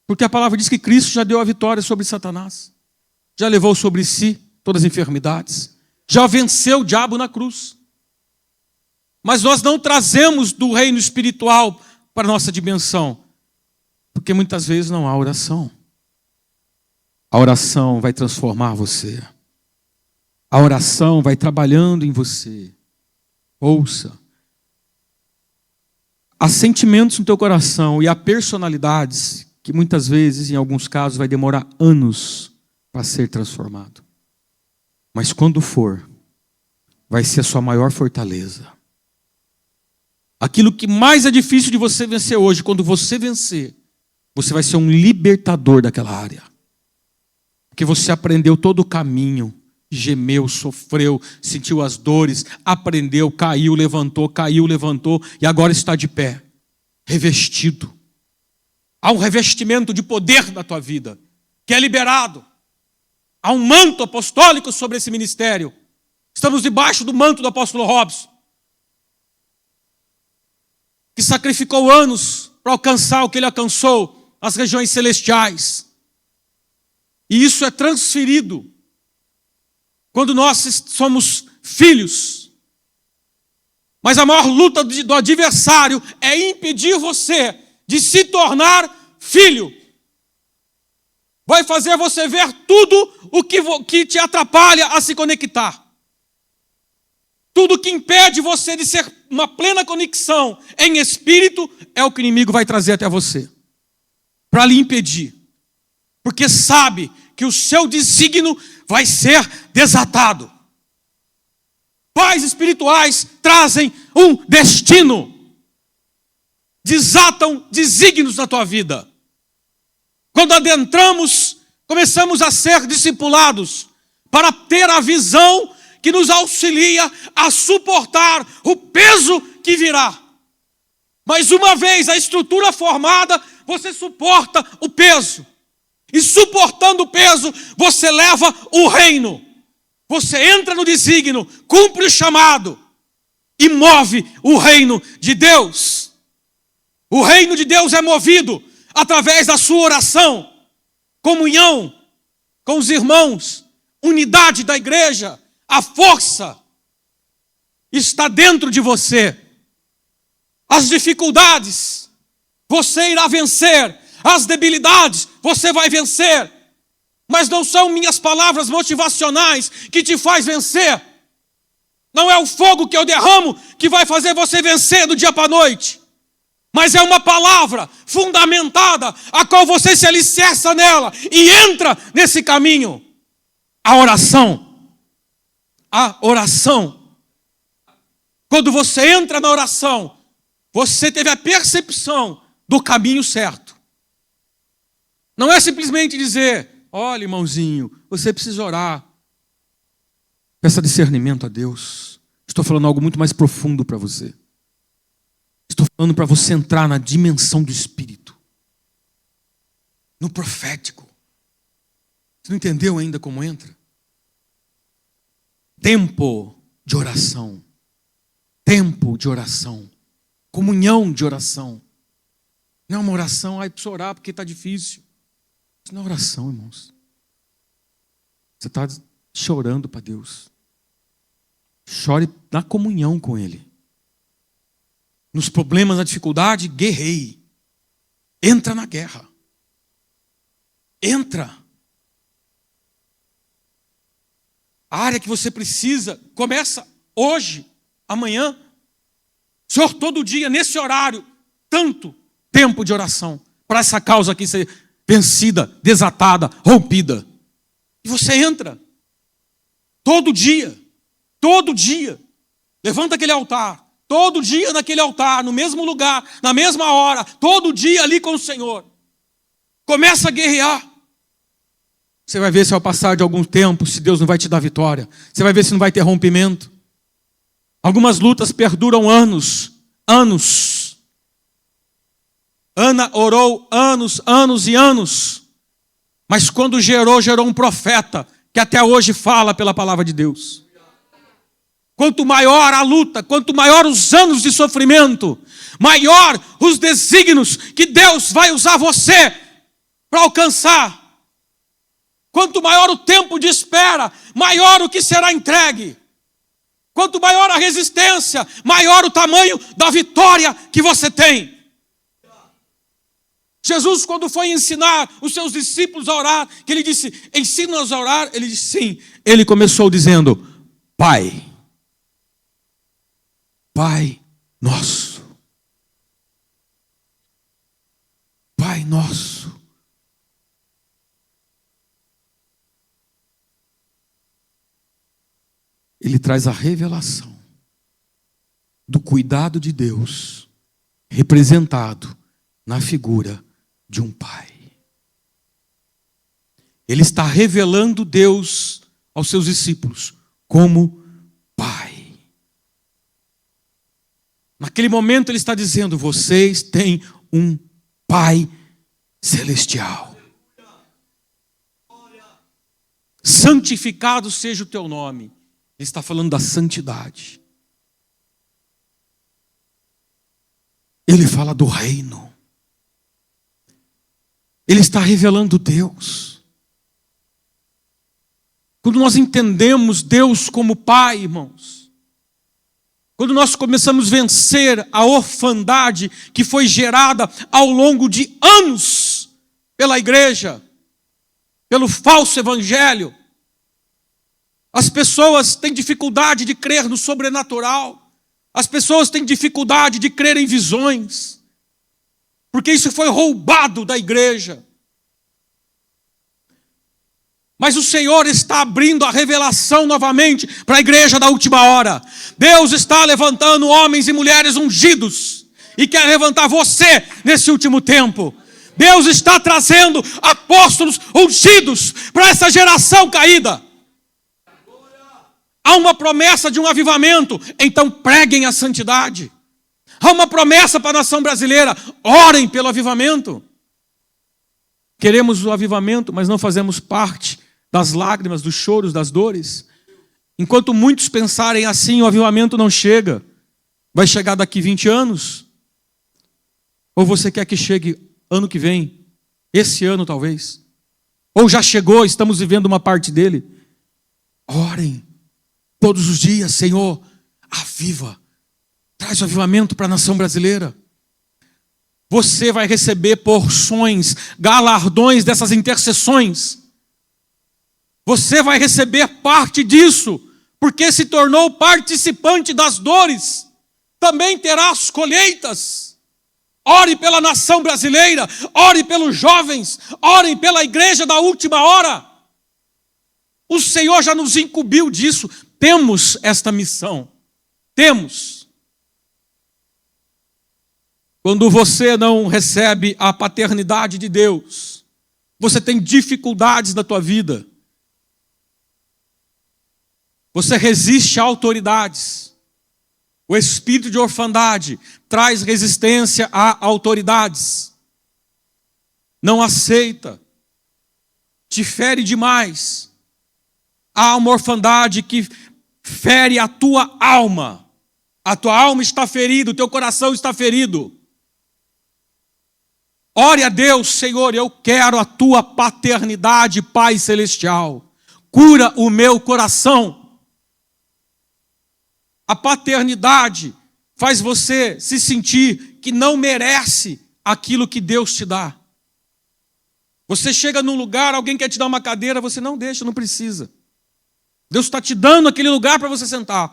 Porque a palavra diz que Cristo já deu a vitória sobre Satanás. Já levou sobre si todas as enfermidades. Já venceu o diabo na cruz. Mas nós não trazemos do reino espiritual para a nossa dimensão. Porque muitas vezes não há oração. A oração vai transformar você. A oração vai trabalhando em você. Ouça. Há sentimentos no teu coração e há personalidades que muitas vezes, em alguns casos, vai demorar anos para ser transformado. Mas quando for, vai ser a sua maior fortaleza. Aquilo que mais é difícil de você vencer hoje, quando você vencer, você vai ser um libertador daquela área. Porque você aprendeu todo o caminho, gemeu, sofreu, sentiu as dores, aprendeu, caiu, levantou, e agora está de pé, revestido. Há um revestimento de poder na tua vida, que é liberado. Há um manto apostólico sobre esse ministério. Estamos debaixo do manto do apóstolo Robson, que sacrificou anos para alcançar o que ele alcançou, as regiões celestiais. E isso é transferido quando nós somos filhos. Mas a maior luta do adversário é impedir você de se tornar filho. Vai fazer você ver tudo o que te atrapalha a se conectar. Tudo que impede você de ser uma plena conexão em espírito é o que o inimigo vai trazer até você. Para lhe impedir. Porque sabe que o seu desígnio vai ser desatado. Pais espirituais trazem um destino. Desatam desígnios na tua vida. Quando adentramos, começamos a ser discipulados para ter a visão que nos auxilia a suportar o peso que virá. Mas uma vez a estrutura formada, você suporta o peso. E suportando o peso, você leva o reino. Você entra no desígnio, cumpre o chamado e move o reino de Deus. O reino de Deus é movido através da sua oração, comunhão com os irmãos, unidade da igreja. A força está dentro de você. As dificuldades, você irá vencer. As debilidades, você vai vencer. Mas não são minhas palavras motivacionais que te faz vencer. Não é o fogo que eu derramo que vai fazer você vencer do dia para a noite. Mas é uma palavra fundamentada, a qual você se alicerça nela e entra nesse caminho. A oração. A oração. Quando você entra na oração, você teve a percepção do caminho certo. Não é simplesmente dizer, olha, irmãozinho, você precisa orar. Peça discernimento a Deus. Estou falando algo muito mais profundo para você. Estou falando para você entrar na dimensão do Espírito. No profético. Você não entendeu ainda como entra? Tempo de oração. Tempo de oração. Comunhão de oração. Não é uma oração, preciso orar porque está difícil. Isso não é oração, irmãos. Você está chorando para Deus. Chore na comunhão com Ele. Nos problemas, na dificuldade, guerreie. Entra na guerra. Entra. A área que você precisa, começa hoje, amanhã. Senhor, todo dia, nesse horário, tanto tempo de oração para essa causa aqui ser vencida, desatada, rompida. E você entra. Todo dia. Todo dia. Levanta aquele altar. Todo dia naquele altar, no mesmo lugar, na mesma hora, todo dia ali com o Senhor. Começa a guerrear. Você vai ver se ao passar de algum tempo, se Deus não vai te dar vitória. Você vai ver se não vai ter rompimento. Algumas lutas perduram anos. Anos. Ana orou anos, anos e anos. Mas quando gerou um profeta, que até hoje fala pela palavra de Deus. Quanto maior a luta, quanto maior os anos de sofrimento, maior os desígnios que Deus vai usar você para alcançar. Quanto maior o tempo de espera, maior o que será entregue. Quanto maior a resistência, maior o tamanho da vitória que você tem. Jesus, quando foi ensinar os seus discípulos a orar, que ele disse, ensina-nos a orar, ele disse sim. Ele começou dizendo, Pai. Pai nosso. Pai nosso. Ele traz a revelação do cuidado de Deus, representado na figura de um pai. Ele está revelando Deus aos seus discípulos como pai. Naquele momento ele está dizendo, vocês têm um Pai celestial. Santificado seja o teu nome. Ele está falando da santidade. Ele fala do reino. Ele está revelando Deus. Quando nós entendemos Deus como Pai, irmãos, quando nós começamos a vencer a orfandade que foi gerada ao longo de anos pela igreja, pelo falso evangelho, as pessoas têm dificuldade de crer no sobrenatural, as pessoas têm dificuldade de crer em visões, porque isso foi roubado da igreja. Mas o Senhor está abrindo a revelação novamente para a igreja da última hora. Deus está levantando homens e mulheres ungidos e quer levantar você nesse último tempo. Deus está trazendo apóstolos ungidos para essa geração caída. Há uma promessa de um avivamento, então preguem a santidade. Há uma promessa para a nação brasileira, orem pelo avivamento. Queremos o avivamento, mas não fazemos parte das lágrimas, dos choros, das dores. Enquanto muitos pensarem assim, o avivamento não chega. Vai chegar daqui 20 anos? Ou você quer que chegue ano que vem? Esse ano talvez? Ou já chegou, estamos vivendo uma parte dele? Orem todos os dias, Senhor, aviva. Traz o avivamento para a nação brasileira. Você vai receber porções, galardões dessas intercessões. Você vai receber parte disso, porque se tornou participante das dores, também terá as colheitas. Ore pela nação brasileira, ore pelos jovens, ore pela igreja da última hora. O Senhor já nos incumbiu disso. Temos esta missão. Temos. Quando você não recebe a paternidade de Deus, você tem dificuldades na tua vida. Você resiste a autoridades. O espírito de orfandade traz resistência a autoridades. Não aceita. Te fere demais. Há uma orfandade que fere a tua alma. A tua alma está ferida, o teu coração está ferido. Ore a Deus, Senhor, eu quero a tua paternidade, Pai Celestial. Cura o meu coração. A paternidade faz você se sentir que não merece aquilo que Deus te dá. Você chega num lugar, alguém quer te dar uma cadeira, você não deixa, não precisa. Deus está te dando aquele lugar para você sentar.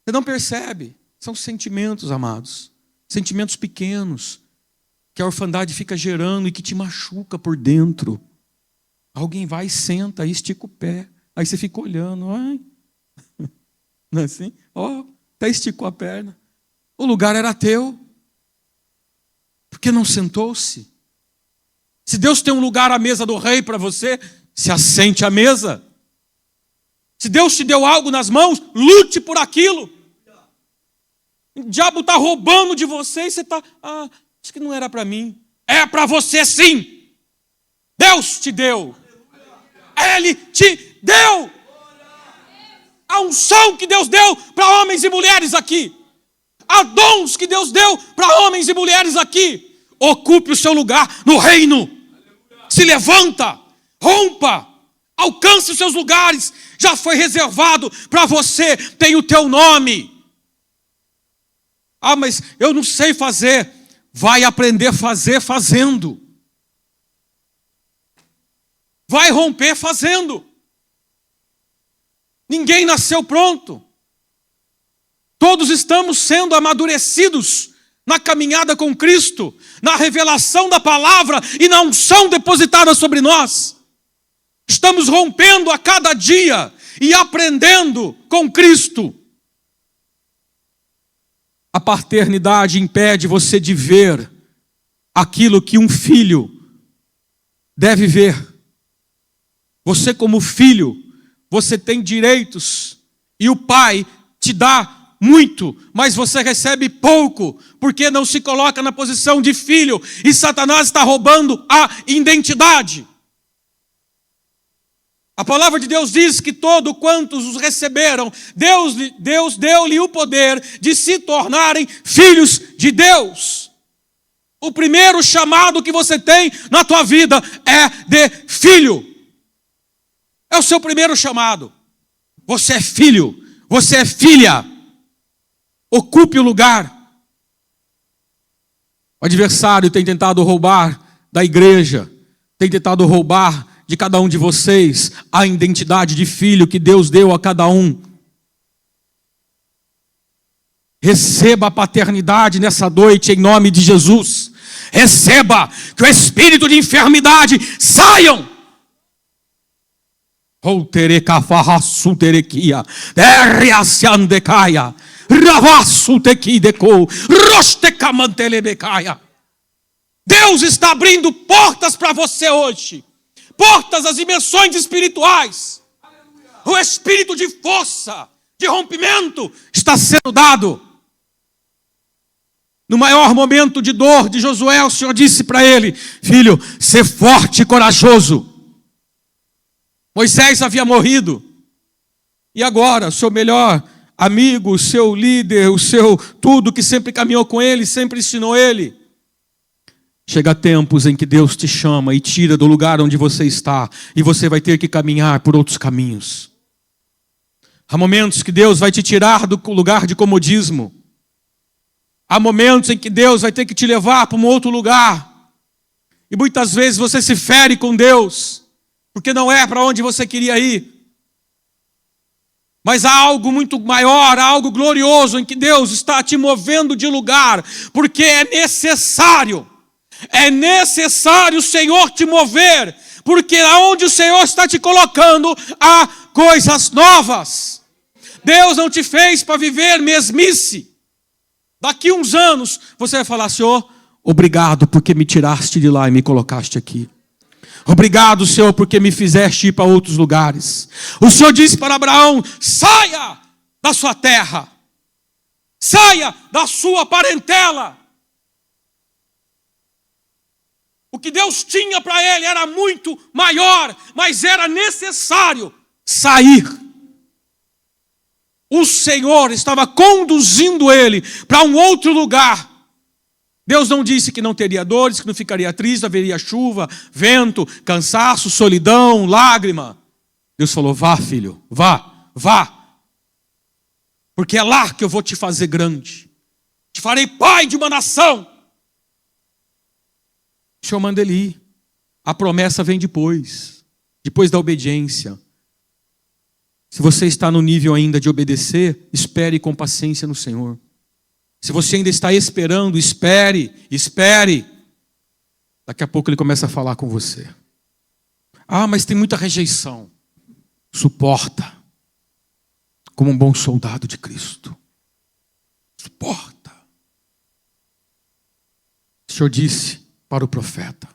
Você não percebe. São sentimentos, amados. Sentimentos pequenos que a orfandade fica gerando e que te machuca por dentro. Alguém vai e senta, aí estica o pé. Aí você fica olhando. Ai. Não é assim? Ó, até esticou a perna. O lugar era teu. Por que não sentou-se? Se Deus tem um lugar à mesa do rei para você, se assente à mesa. Se Deus te deu algo nas mãos, lute por aquilo. O diabo está roubando de você e você está... acho que não era para mim. É para você sim. Deus te deu. Ele te deu. A unção que Deus deu para homens e mulheres aqui. Há dons que Deus deu para homens e mulheres aqui. Ocupe o seu lugar no reino. Se levanta, rompa, alcance os seus lugares. Já foi reservado para você, tem o teu nome. Mas eu não sei fazer. Vai aprender a fazer fazendo. Vai romper fazendo. Ninguém nasceu pronto. Todos estamos sendo amadurecidos na caminhada com Cristo, na revelação da palavra e na unção depositada sobre nós. Estamos rompendo a cada dia e aprendendo com Cristo. A paternidade impede você de ver aquilo que um filho deve ver. Você, como filho, você tem direitos e o pai te dá muito, mas você recebe pouco, porque não se coloca na posição de filho e Satanás está roubando a identidade. A palavra de Deus diz que todo quantos os receberam, Deus deu-lhe o poder de se tornarem filhos de Deus. O primeiro chamado que você tem na tua vida é de filho. É o seu primeiro chamado. Você é filho, você é filha. Ocupe o lugar. O adversário tem tentado roubar da igreja, tem tentado roubar de cada um de vocês a identidade de filho que Deus deu a cada um. Receba a paternidade nessa noite em nome de Jesus. Receba que o espírito de enfermidade saiam. Deus está abrindo portas para você hoje. Portas das dimensões espirituais. O espírito de força, de rompimento está sendo dado. No maior momento de dor de Josué, o Senhor disse para ele: filho, ser forte e corajoso. Moisés havia morrido. E agora, o seu melhor amigo, o seu líder, o seu tudo que sempre caminhou com ele, sempre ensinou ele. Chega tempos em que Deus te chama e tira do lugar onde você está, e você vai ter que caminhar por outros caminhos. Há momentos que Deus vai te tirar do lugar de comodismo. Há momentos em que Deus vai ter que te levar para um outro lugar. E muitas vezes você se fere com Deus, porque não é para onde você queria ir. Mas há algo muito maior, há algo glorioso em que Deus está te movendo de lugar, porque é necessário o Senhor te mover, porque aonde o Senhor está te colocando, há coisas novas. Deus não te fez para viver mesmice. Daqui uns anos, você vai falar: Senhor, obrigado porque me tiraste de lá e me colocaste aqui. Obrigado, Senhor, porque me fizeste ir para outros lugares. O Senhor disse para Abraão: saia da sua terra, saia da sua parentela. O que Deus tinha para ele era muito maior, mas era necessário sair. O Senhor estava conduzindo ele para um outro lugar. Deus não disse que não teria dores, que não ficaria triste, haveria chuva, vento, cansaço, solidão, lágrima. Deus falou: vá, filho, vá, vá. Porque é lá que eu vou te fazer grande. Te farei pai de uma nação. O Senhor manda ele ir. A promessa vem depois da obediência. Se você está no nível ainda de obedecer, espere com paciência no Senhor. Se você ainda está esperando, espere. Daqui a pouco ele começa a falar com você. Ah, mas tem muita rejeição. Suporta. Como um bom soldado de Cristo. Suporta. O Senhor disse para o profeta.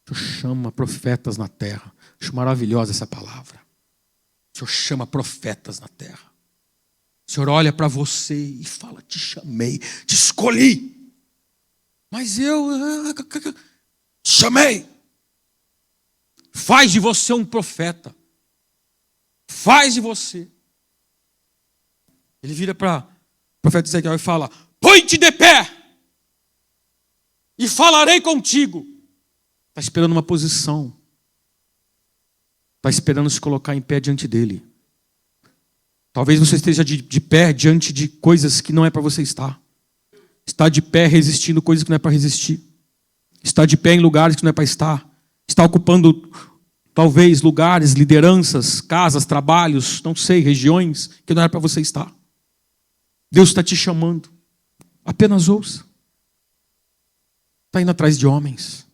O Senhor chama profetas na terra. Acho maravilhosa essa palavra. O Senhor chama profetas na terra. O Senhor olha para você e fala: te chamei, te escolhi. Mas eu chamei. Faz de você um profeta. Faz de você. Ele vira para o profeta Ezequiel e fala: põe-te de pé e falarei contigo. Está esperando uma posição. Está esperando se colocar em pé diante dele. Talvez você esteja de pé diante de coisas que não é para você estar. Está de pé resistindo coisas que não é para resistir. Está de pé em lugares que não é para estar. Está ocupando, talvez, lugares, lideranças, casas, trabalhos, não sei, regiões que não é para você estar. Deus está te chamando. Apenas ouça. Está indo atrás de homens.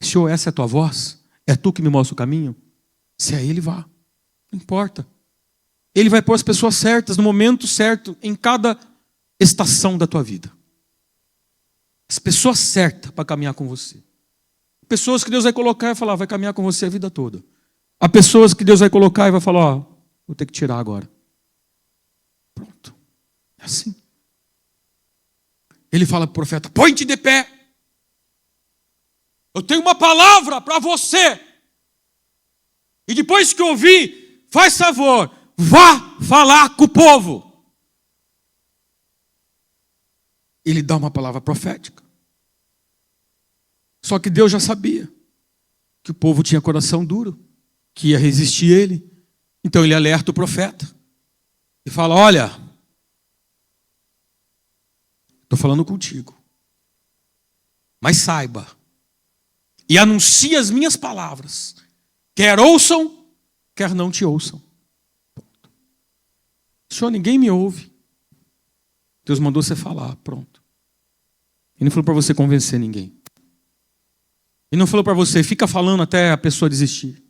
Senhor, essa é a tua voz? É tu que me mostra o caminho? Se é ele, vá. Não importa. Ele vai pôr as pessoas certas, no momento certo, em cada estação da tua vida. As pessoas certas para caminhar com você. Pessoas que Deus vai colocar e falar: vai caminhar com você a vida toda. Há pessoas que Deus vai colocar e vai falar: ó, vou ter que tirar agora. Pronto. É assim. Ele fala para o profeta: põe-te de pé. Eu tenho uma palavra para você. E depois que ouvir, faz favor, vá falar com o povo. Ele dá uma palavra profética. Só que Deus já sabia que o povo tinha coração duro, que ia resistir ele. Então ele alerta o profeta e fala: olha, estou falando contigo, mas saiba e anuncie as minhas palavras, quer ouçam, quer não te ouçam. Senhor, ninguém me ouve. Deus mandou você falar, pronto. Ele não falou para você convencer ninguém. Ele não falou para você: fica falando até a pessoa desistir.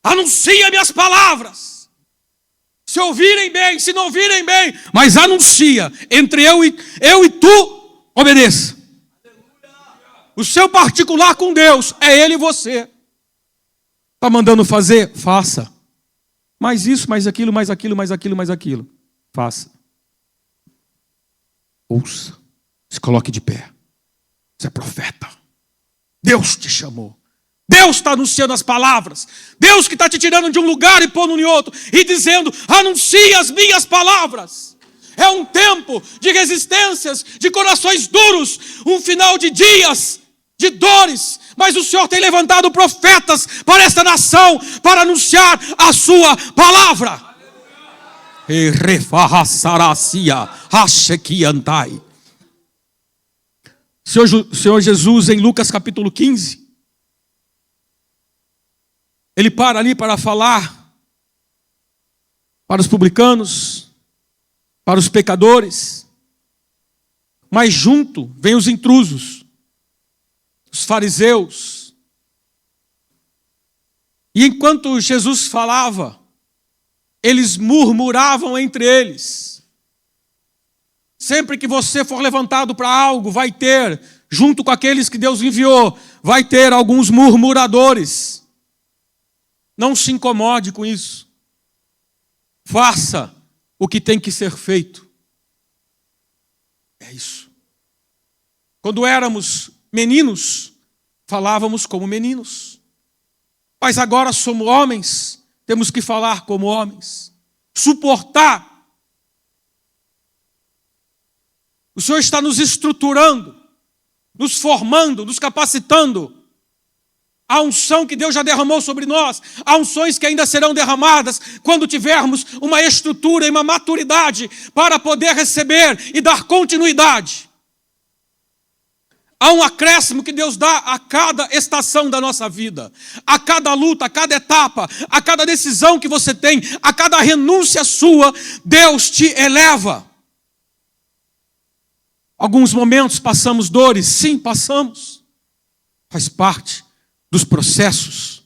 Anuncia minhas palavras. Se ouvirem bem, se não ouvirem bem, mas anuncia. Entre eu e tu, obedeça. O seu particular com Deus é ele e você. Está mandando fazer? Faça. Mais isso, mais aquilo, mais aquilo, mais aquilo, mais aquilo. Faça. Ouça. Se coloque de pé. Você é profeta. Deus te chamou. Deus está anunciando as palavras. Deus que está te tirando de um lugar e pondo em outro. E dizendo: anuncie as minhas palavras. É um tempo de resistências, de corações duros. Um final de dias, de dores. Mas o Senhor tem levantado profetas para esta nação, para anunciar a sua palavra. Senhor Jesus, em Lucas capítulo 15, ele para ali para falar para os publicanos, para os pecadores, mas junto vêm os intrusos, os fariseus. E enquanto Jesus falava, eles murmuravam entre eles. Sempre que você for levantado para algo, vai ter, junto com aqueles que Deus enviou, vai ter alguns murmuradores. Não se incomode com isso. Faça o que tem que ser feito. É isso. Quando éramos meninos, falávamos como meninos. Mas agora somos homens, temos que falar como homens. Suportar. O Senhor está nos estruturando, nos formando, nos capacitando. A unção que Deus já derramou sobre nós, há unções que ainda serão derramadas quando tivermos uma estrutura e uma maturidade para poder receber e dar continuidade. Há um acréscimo que Deus dá a cada estação da nossa vida, a cada luta, a cada etapa, a cada decisão que você tem, a cada renúncia sua, Deus te eleva. Alguns momentos passamos dores, sim, passamos. Faz parte dos processos.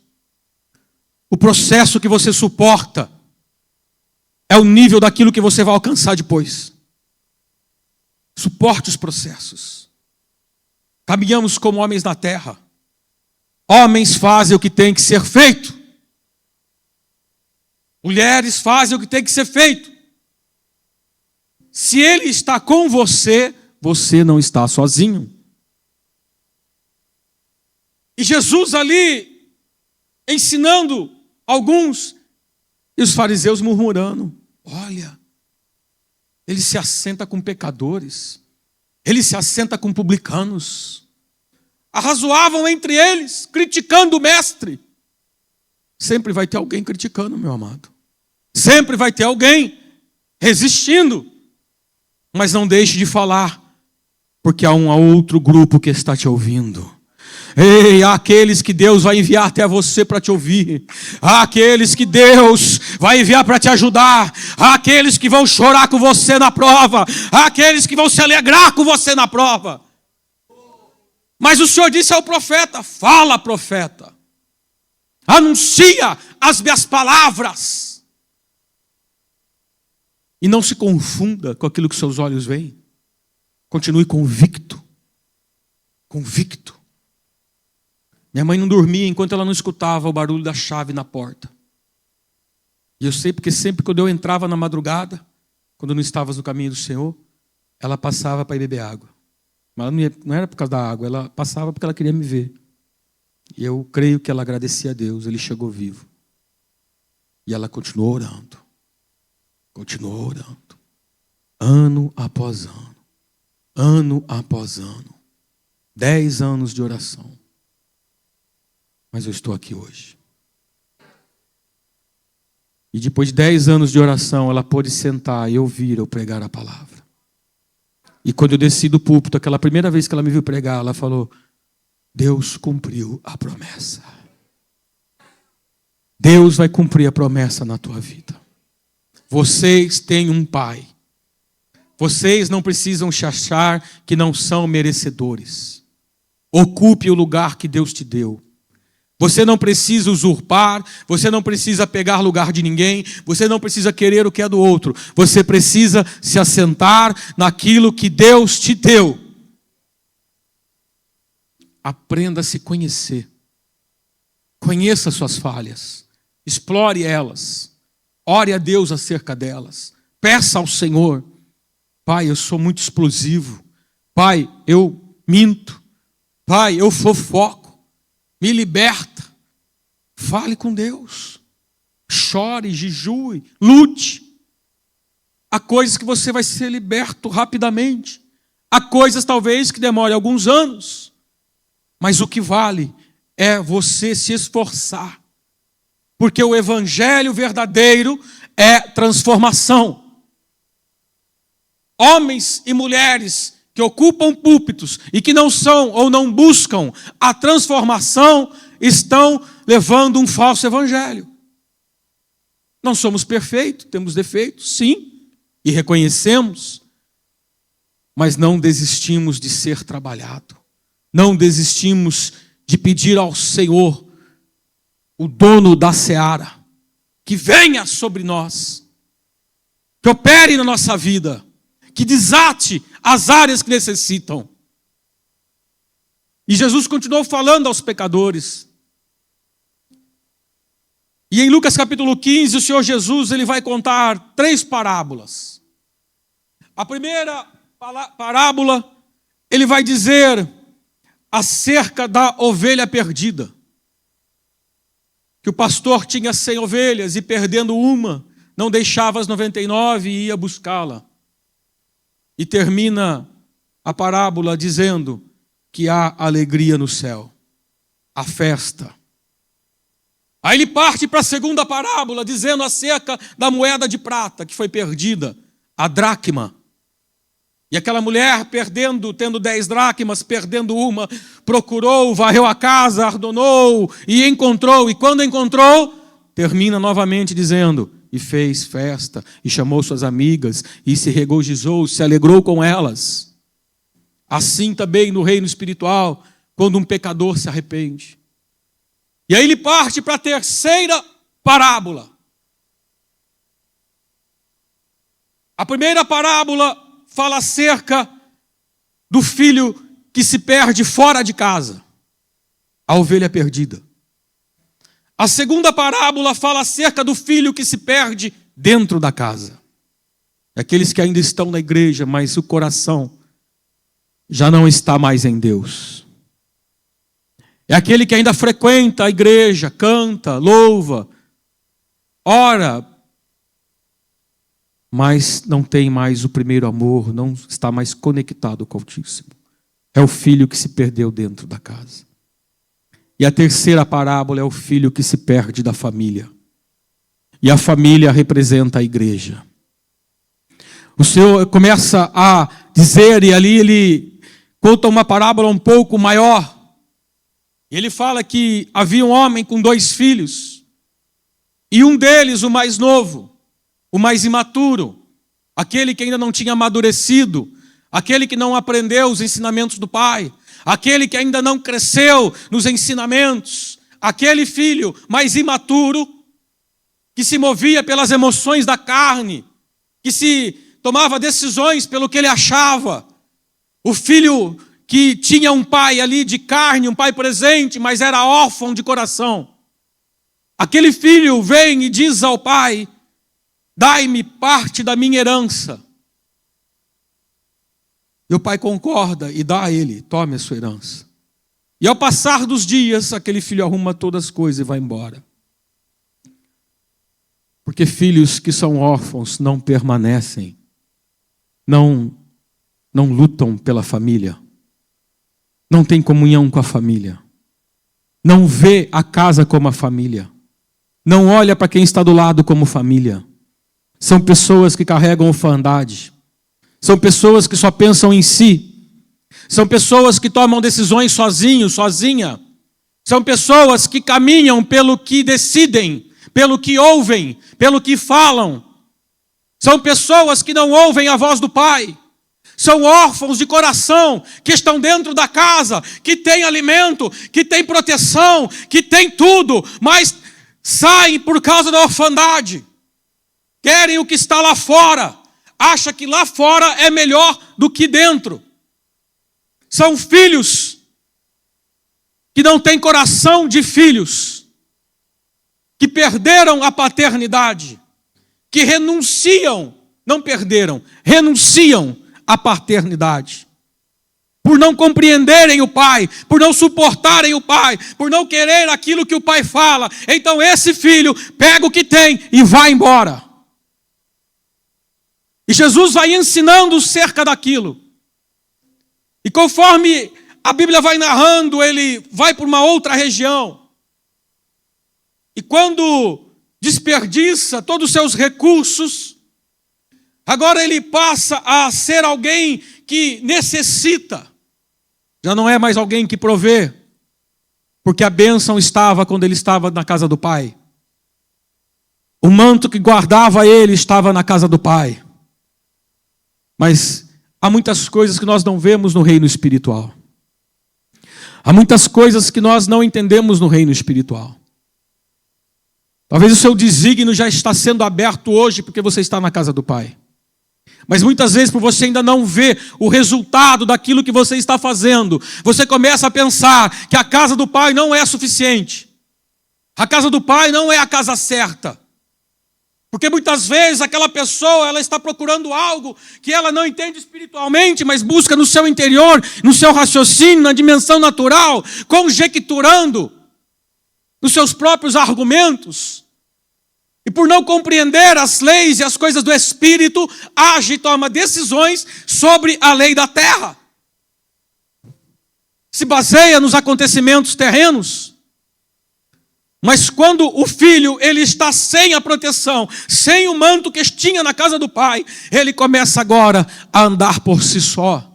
O processo que você suporta é o nível daquilo que você vai alcançar depois. Suporte os processos. Caminhamos como homens na terra. Homens fazem o que tem que ser feito. Mulheres fazem o que tem que ser feito. Se Ele está com você, você não está sozinho. E Jesus ali, ensinando alguns, e os fariseus murmurando. Olha, ele se assenta com pecadores, ele se assenta com publicanos. Arrazoavam entre eles, criticando o mestre. Sempre vai ter alguém criticando, meu amado. Sempre vai ter alguém resistindo. Mas não deixe de falar, porque há um outro grupo que está te ouvindo. Ei, há aqueles que Deus vai enviar até você para te ouvir. Há aqueles que Deus vai enviar para te ajudar. Há aqueles que vão chorar com você na prova. Há aqueles que vão se alegrar com você na prova. Mas o Senhor disse ao profeta: fala, profeta. Anuncia as minhas palavras. E não se confunda com aquilo que seus olhos veem. Continue convicto. Convicto. Minha mãe não dormia enquanto ela não escutava o barulho da chave na porta. E eu sei porque sempre quando eu entrava na madrugada, quando não estavas no caminho do Senhor, ela passava para ir beber água. Mas não era por causa da água, ela passava porque ela queria me ver. E eu creio que ela agradecia a Deus, ele chegou vivo. E ela continuou orando. Continuou orando. Ano após ano. Ano após ano. 10 anos de oração. Mas eu estou aqui hoje. E depois de 10 anos de oração, ela pôde sentar e ouvir eu pregar a palavra. E quando eu desci do púlpito, aquela primeira vez que ela me viu pregar, ela falou: Deus cumpriu a promessa. Deus vai cumprir a promessa na tua vida. Vocês têm um pai. Vocês não precisam se achar que não são merecedores. Ocupe o lugar que Deus te deu. Você não precisa usurpar, você não precisa pegar lugar de ninguém, você não precisa querer o que é do outro. Você precisa se assentar naquilo que Deus te deu. Aprenda a se conhecer. Conheça suas falhas. Explore elas. Ore a Deus acerca delas. Peça ao Senhor: Pai, eu sou muito explosivo. Pai, eu minto. Pai, eu fofoco. Me liberta. Fale com Deus. Chore, jejue, lute. Há coisas que você vai ser liberto rapidamente. Há coisas talvez que demore alguns anos. Mas o que vale é você se esforçar. Porque o evangelho verdadeiro é transformação. Homens e mulheres que ocupam púlpitos e que não são ou não buscam a transformação, estão levando um falso evangelho. Não somos perfeitos, temos defeitos, sim, e reconhecemos, mas não desistimos de ser trabalhado. Não desistimos de pedir ao Senhor, o dono da seara, que venha sobre nós, que opere na nossa vida, que desate as áreas que necessitam. E Jesus continuou falando aos pecadores. E em Lucas capítulo 15, o Senhor Jesus ele vai contar 3 parábolas. A primeira parábola, ele vai dizer acerca da ovelha perdida. Que o pastor tinha 100 ovelhas e perdendo uma, não deixava as 99 e ia buscá-la. E termina a parábola dizendo que há alegria no céu, a festa. Aí ele parte para a segunda parábola, dizendo acerca da moeda de prata que foi perdida, a dracma. E aquela mulher tendo 10 dracmas, perdendo uma, procurou, varreu a casa, ardonou e encontrou. E quando encontrou, termina novamente dizendo, e fez festa, e chamou suas amigas, e se regozijou, se alegrou com elas. Assim também no reino espiritual, quando um pecador se arrepende. E aí ele parte para a terceira parábola. A primeira parábola fala acerca do filho que se perde fora de casa, a ovelha perdida. A segunda parábola fala acerca do filho que se perde dentro da casa. Aqueles que ainda estão na igreja, mas o coração já não está mais em Deus. É aquele que ainda frequenta a igreja, canta, louva, ora, mas não tem mais o primeiro amor, não está mais conectado com o Altíssimo. É o filho que se perdeu dentro da casa. E a terceira parábola é o filho que se perde da família. E a família representa a igreja. O Senhor começa a dizer, e ali ele conta uma parábola um pouco maior. Ele fala que havia um homem com 2 filhos, e um deles, o mais novo, o mais imaturo, aquele que ainda não tinha amadurecido, aquele que não aprendeu os ensinamentos do pai, aquele que ainda não cresceu nos ensinamentos, aquele filho mais imaturo, que se movia pelas emoções da carne, que se tomava decisões pelo que ele achava, o filho que tinha um pai ali de carne, um pai presente, mas era órfão de coração. Aquele filho vem e diz ao pai, dai-me parte da minha herança. E o pai concorda e dá a ele, tome a sua herança. E ao passar dos dias, aquele filho arruma todas as coisas e vai embora. Porque filhos que são órfãos não permanecem, não lutam pela família, não tem comunhão com a família, não vê a casa como a família, não olha para quem está do lado como família. São pessoas que carregam orfandade, são pessoas que só pensam em si, são pessoas que tomam decisões sozinho, sozinha, são pessoas que caminham pelo que decidem, pelo que ouvem, pelo que falam. São pessoas que não ouvem a voz do Pai. São órfãos de coração, que estão dentro da casa, que têm alimento, que têm proteção, que têm tudo, mas saem por causa da orfandade. Querem o que está lá fora. Acha que lá fora é melhor do que dentro. São filhos que não têm coração de filhos, que perderam a paternidade, que renunciam, não perderam, renunciam à paternidade, por não compreenderem o pai, por não suportarem o pai, por não querer aquilo que o pai fala. Então esse filho pega o que tem e vai embora. E Jesus vai ensinando cerca daquilo. E conforme a Bíblia vai narrando, ele vai para uma outra região. E quando desperdiça todos os seus recursos, agora ele passa a ser alguém que necessita. Já não é mais alguém que provê, porque a bênção estava quando ele estava na casa do Pai. O manto que guardava ele estava na casa do Pai. Mas há muitas coisas que nós não vemos no reino espiritual. Há muitas coisas que nós não entendemos no reino espiritual. Talvez o seu desígnio já está sendo aberto hoje porque você está na casa do Pai. Mas muitas vezes, por você ainda não ver o resultado daquilo que você está fazendo, você começa a pensar que a casa do Pai não é suficiente. A casa do Pai não é a casa certa. Porque muitas vezes aquela pessoa, ela está procurando algo que ela não entende espiritualmente, mas busca no seu interior, no seu raciocínio, na dimensão natural, conjecturando nos seus próprios argumentos. E por não compreender as leis e as coisas do Espírito, age e toma decisões sobre a lei da terra. Se baseia nos acontecimentos terrenos. Mas quando o filho ele está sem a proteção, sem o manto que tinha na casa do pai, ele começa agora a andar por si só.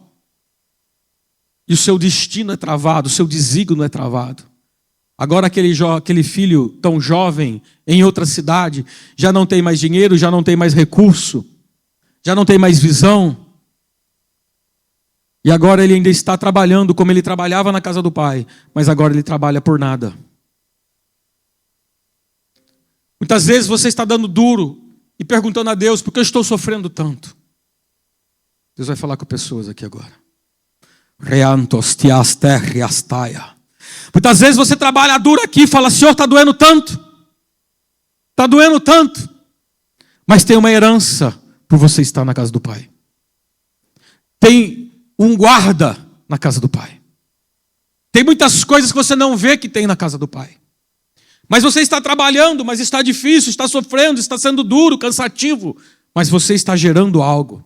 E o seu destino é travado, o seu desígnio é travado. Agora aquele filho tão jovem, em outra cidade, já não tem mais dinheiro, já não tem mais recurso, já não tem mais visão. E agora ele ainda está trabalhando como ele trabalhava na casa do pai, mas agora ele trabalha por nada. Muitas vezes você está dando duro e perguntando a Deus, por que eu estou sofrendo tanto? Deus vai falar com pessoas aqui agora. Muitas vezes você trabalha duro aqui e fala, Senhor, está doendo tanto. Está doendo tanto. Mas tem uma herança por você estar na casa do Pai. Tem um guarda na casa do Pai. Tem muitas coisas que você não vê que tem na casa do Pai. Mas você está trabalhando, mas está difícil, está sofrendo, está sendo duro, cansativo. Mas você está gerando algo.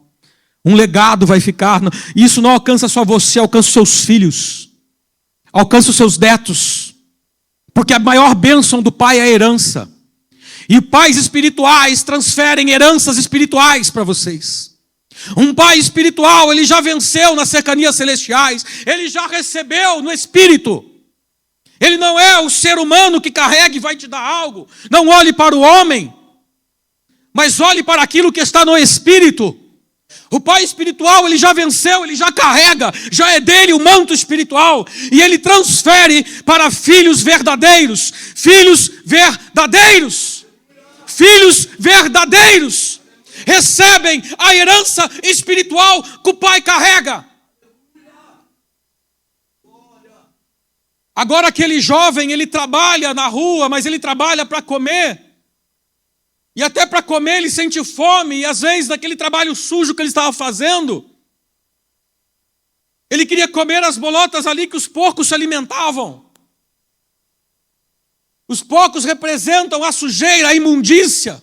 Um legado vai ficar. Isso não alcança só você, alcança os seus filhos. Alcança os seus netos. Porque a maior bênção do pai é a herança. E pais espirituais transferem heranças espirituais para vocês. Um pai espiritual, ele já venceu nas cercanias celestiais. Ele já recebeu no espírito. Ele não é o ser humano que carrega e vai te dar algo. Não olhe para o homem, mas olhe para aquilo que está no espírito. O pai espiritual, ele já venceu, ele já carrega, já é dele o manto espiritual. E ele transfere para filhos verdadeiros. Filhos verdadeiros. Filhos verdadeiros. Recebem a herança espiritual que o pai carrega. Agora aquele jovem, ele trabalha na rua, mas ele trabalha para comer. E até para comer ele sente fome, e às vezes daquele trabalho sujo que ele estava fazendo, ele queria comer as bolotas ali que os porcos se alimentavam. Os porcos representam a sujeira, a imundícia.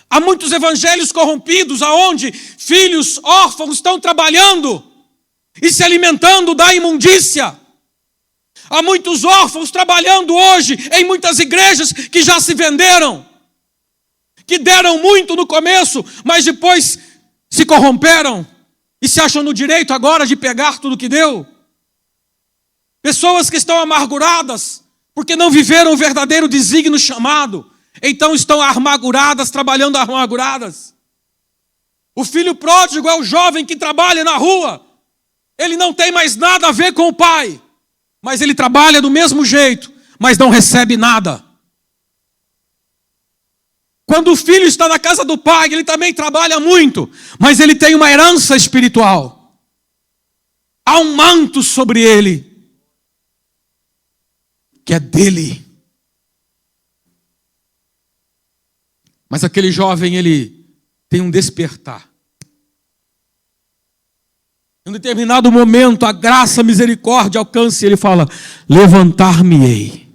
Há muitos evangelhos corrompidos, aonde filhos órfãos estão trabalhando e se alimentando da imundícia. Há muitos órfãos trabalhando hoje em muitas igrejas que já se venderam. Que deram muito no começo, mas depois se corromperam e se acham no direito agora de pegar tudo que deu. Pessoas que estão amarguradas porque não viveram o verdadeiro desígnio chamado, então estão amarguradas, trabalhando amarguradas. O filho pródigo é o jovem que trabalha na rua. Ele não tem mais nada a ver com o pai, mas ele trabalha do mesmo jeito, mas não recebe nada. Quando o filho está na casa do pai, ele também trabalha muito, mas ele tem uma herança espiritual. Há um manto sobre ele, que é dele. Mas aquele jovem, ele tem um despertar. Em um determinado momento, a graça, a misericórdia alcança e ele fala, levantar-me-ei.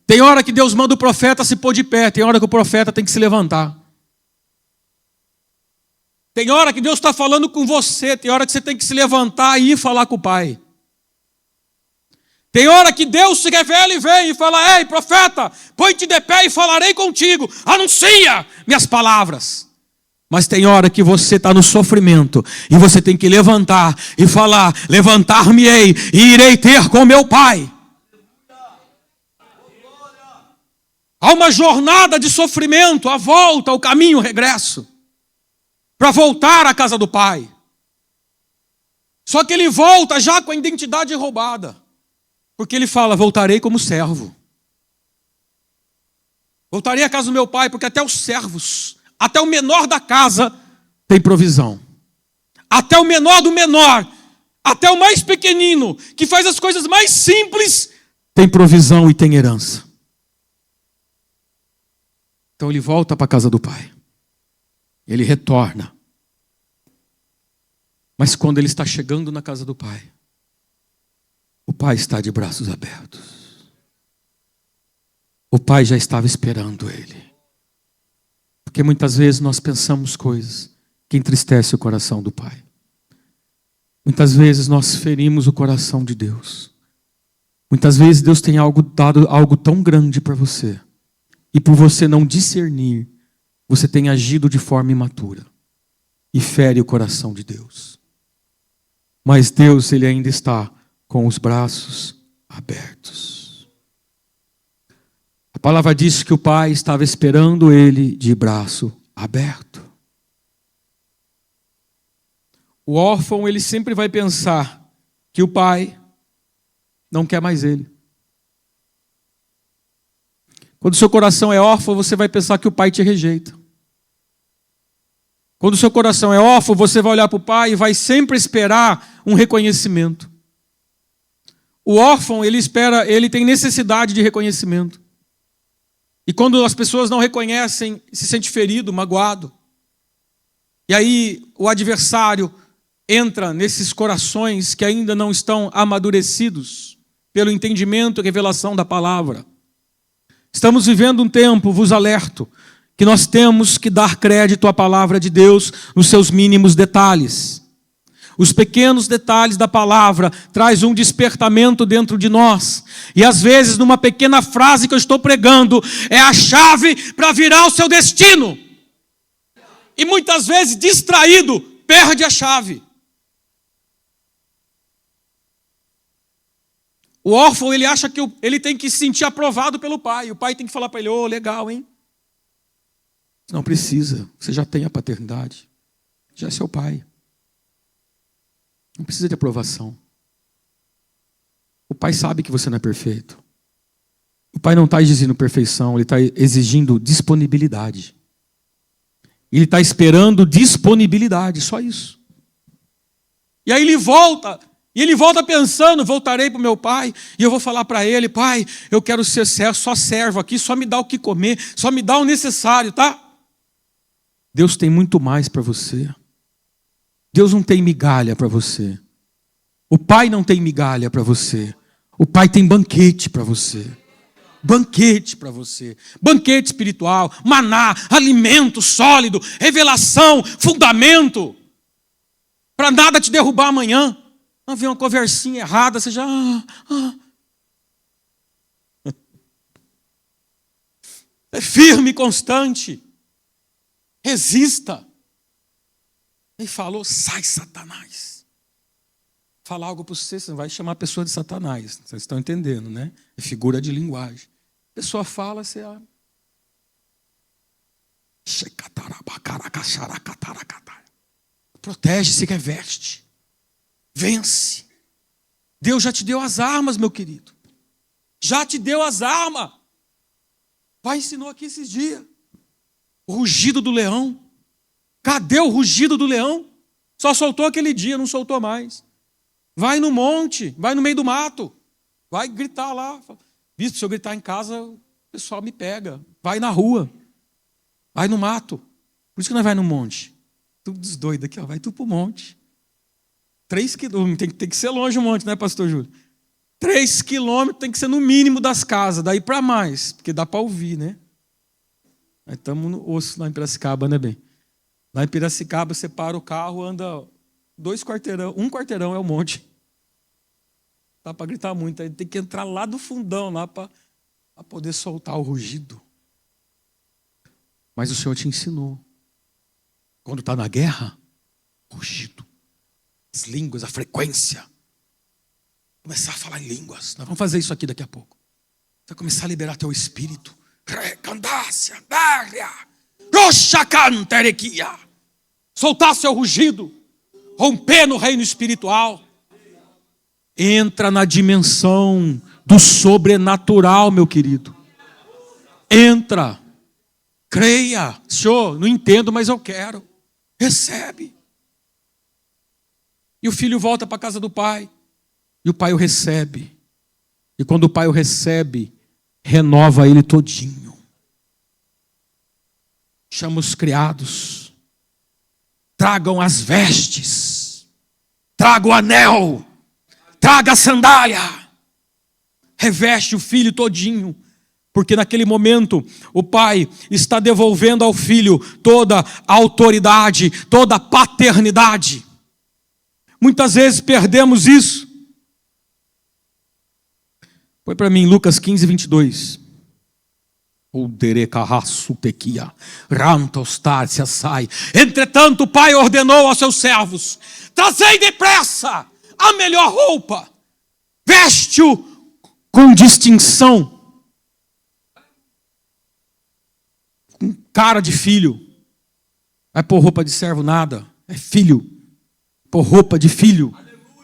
Tem hora que Deus manda o profeta se pôr de pé, tem hora que o profeta tem que se levantar. Tem hora que Deus está falando com você, tem hora que você tem que se levantar e ir falar com o Pai. Tem hora que Deus se revela e vem e fala, ei profeta, põe-te de pé e falarei contigo, anuncia minhas palavras. Mas tem hora que você está no sofrimento e você tem que levantar e falar, levantar-me-ei e irei ter com meu Pai. Há uma jornada de sofrimento, a volta, o caminho, o regresso, para voltar à casa do Pai. Só que ele volta já com a identidade roubada, porque ele fala: voltarei como servo. Voltarei à casa do meu pai, porque até os servos, até o menor da casa tem provisão. Até o menor do menor, até o mais pequenino, que faz as coisas mais simples, tem provisão e tem herança. Então ele volta para a casa do pai. Ele retorna. Mas quando ele está chegando na casa do pai, o pai está de braços abertos. O pai já estava esperando ele. Porque muitas vezes nós pensamos coisas que entristecem o coração do pai. Muitas vezes nós ferimos o coração de Deus. Muitas vezes Deus tem dado algo tão grande para você. E por você não discernir, você tem agido de forma imatura. E fere o coração de Deus. Mas Deus, ele ainda está com os braços abertos. A palavra diz que o pai estava esperando ele de braço aberto. O órfão, ele sempre vai pensar que o pai não quer mais ele. Quando o seu coração é órfão, você vai pensar que o pai te rejeita. Quando o seu coração é órfão, você vai olhar para o pai e vai sempre esperar um reconhecimento. O órfão, ele tem necessidade de reconhecimento. E quando as pessoas não reconhecem, se sente ferido, magoado. E aí o adversário entra nesses corações que ainda não estão amadurecidos pelo entendimento e revelação da palavra. Estamos vivendo um tempo, vos alerto, que nós temos que dar crédito à palavra de Deus nos seus mínimos detalhes. Os pequenos detalhes da palavra traz um despertamento dentro de nós. E às vezes, numa pequena frase que eu estou pregando, é a chave para virar o seu destino. E muitas vezes, distraído, perde a chave. O órfão, ele acha que ele tem que se sentir aprovado pelo pai. O pai tem que falar para ele: ô, legal, hein? Não precisa, você já tem a paternidade. Já é seu pai. Não precisa de aprovação. O pai sabe que você não é perfeito. O pai não está exigindo perfeição, ele está exigindo disponibilidade. Ele está esperando disponibilidade, só isso. E aí ele volta pensando: voltarei para o meu pai, e eu vou falar para ele: pai, eu quero ser só servo aqui, só me dá o que comer, só me dá o necessário, tá? Deus tem muito mais para você. Deus não tem migalha para você. O pai não tem migalha para você. O pai tem banquete para você. Banquete para você. Banquete espiritual, maná, alimento sólido, revelação, fundamento. Para nada te derrubar amanhã. Não vem uma conversinha errada, você já... É firme e constante. Resista. Ele falou: sai, Satanás. Falar algo para você, você não vai chamar a pessoa de Satanás. Vocês estão entendendo, né? É figura de linguagem. A pessoa fala, você... Protege-se, reveste. Vence. Deus já te deu as armas, meu querido. Já te deu as armas. O pai ensinou aqui esses dias. O rugido do leão. Cadê o rugido do leão? Só soltou aquele dia, não soltou mais. Vai no monte, vai no meio do mato. Vai gritar lá. Bispo, se eu gritar em casa, o pessoal me pega. Vai na rua. Vai no mato. Por isso que nós vai no monte. Tudo dos doidos aqui, ó. Vai tudo pro monte. 3 quilômetros. Tem que ser longe o monte, né, pastor Júlio? 3 quilômetros tem que ser no mínimo das casas. Daí para mais, porque dá para ouvir, né? Nós estamos no osso lá em Piracicaba, né, bem? Lá em Piracicaba, você para o carro, anda 2 quarteirão, 1 quarteirão é o monte. Dá para gritar muito, aí tem que entrar lá do fundão, lá para poder soltar o rugido. Mas o Senhor te ensinou. Quando está na guerra, rugido. As línguas, a frequência. Começar a falar em línguas. Nós vamos fazer isso aqui daqui a pouco. Você vai começar a liberar teu espírito. soltar seu rugido, romper no reino espiritual. Entra na dimensão do sobrenatural, meu querido. Entra. Creia. Senhor, não entendo, mas eu quero. Recebe. E o filho volta para a casa do pai. E o pai o recebe. E quando o pai o recebe, renova ele todinho. Chama os criados. Tragam as vestes. Traga o anel. Traga a sandália. Reveste o filho todinho. Porque naquele momento o pai está devolvendo ao filho toda a autoridade, toda a paternidade. Muitas vezes perdemos isso. Põe para mim Lucas 15, 22. Entretanto o pai ordenou aos seus servos: trazei depressa a melhor roupa, veste-o com distinção. Com cara de filho. Vai pôr roupa de servo nada. É filho. Pôr roupa de filho.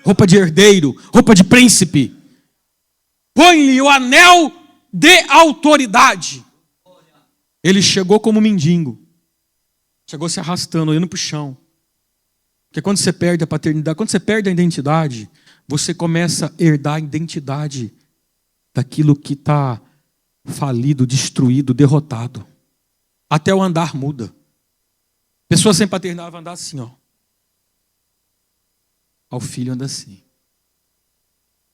Roupa de herdeiro. Roupa de príncipe. Põe-lhe o anel de autoridade. Ele chegou como mendigo. Chegou se arrastando, olhando para o chão. Porque quando você perde a paternidade, quando você perde a identidade, você começa a herdar a identidade daquilo que está falido, destruído, derrotado. Até o andar muda. Pessoa sem paternidade vai andar assim, ó. Ao filho anda assim.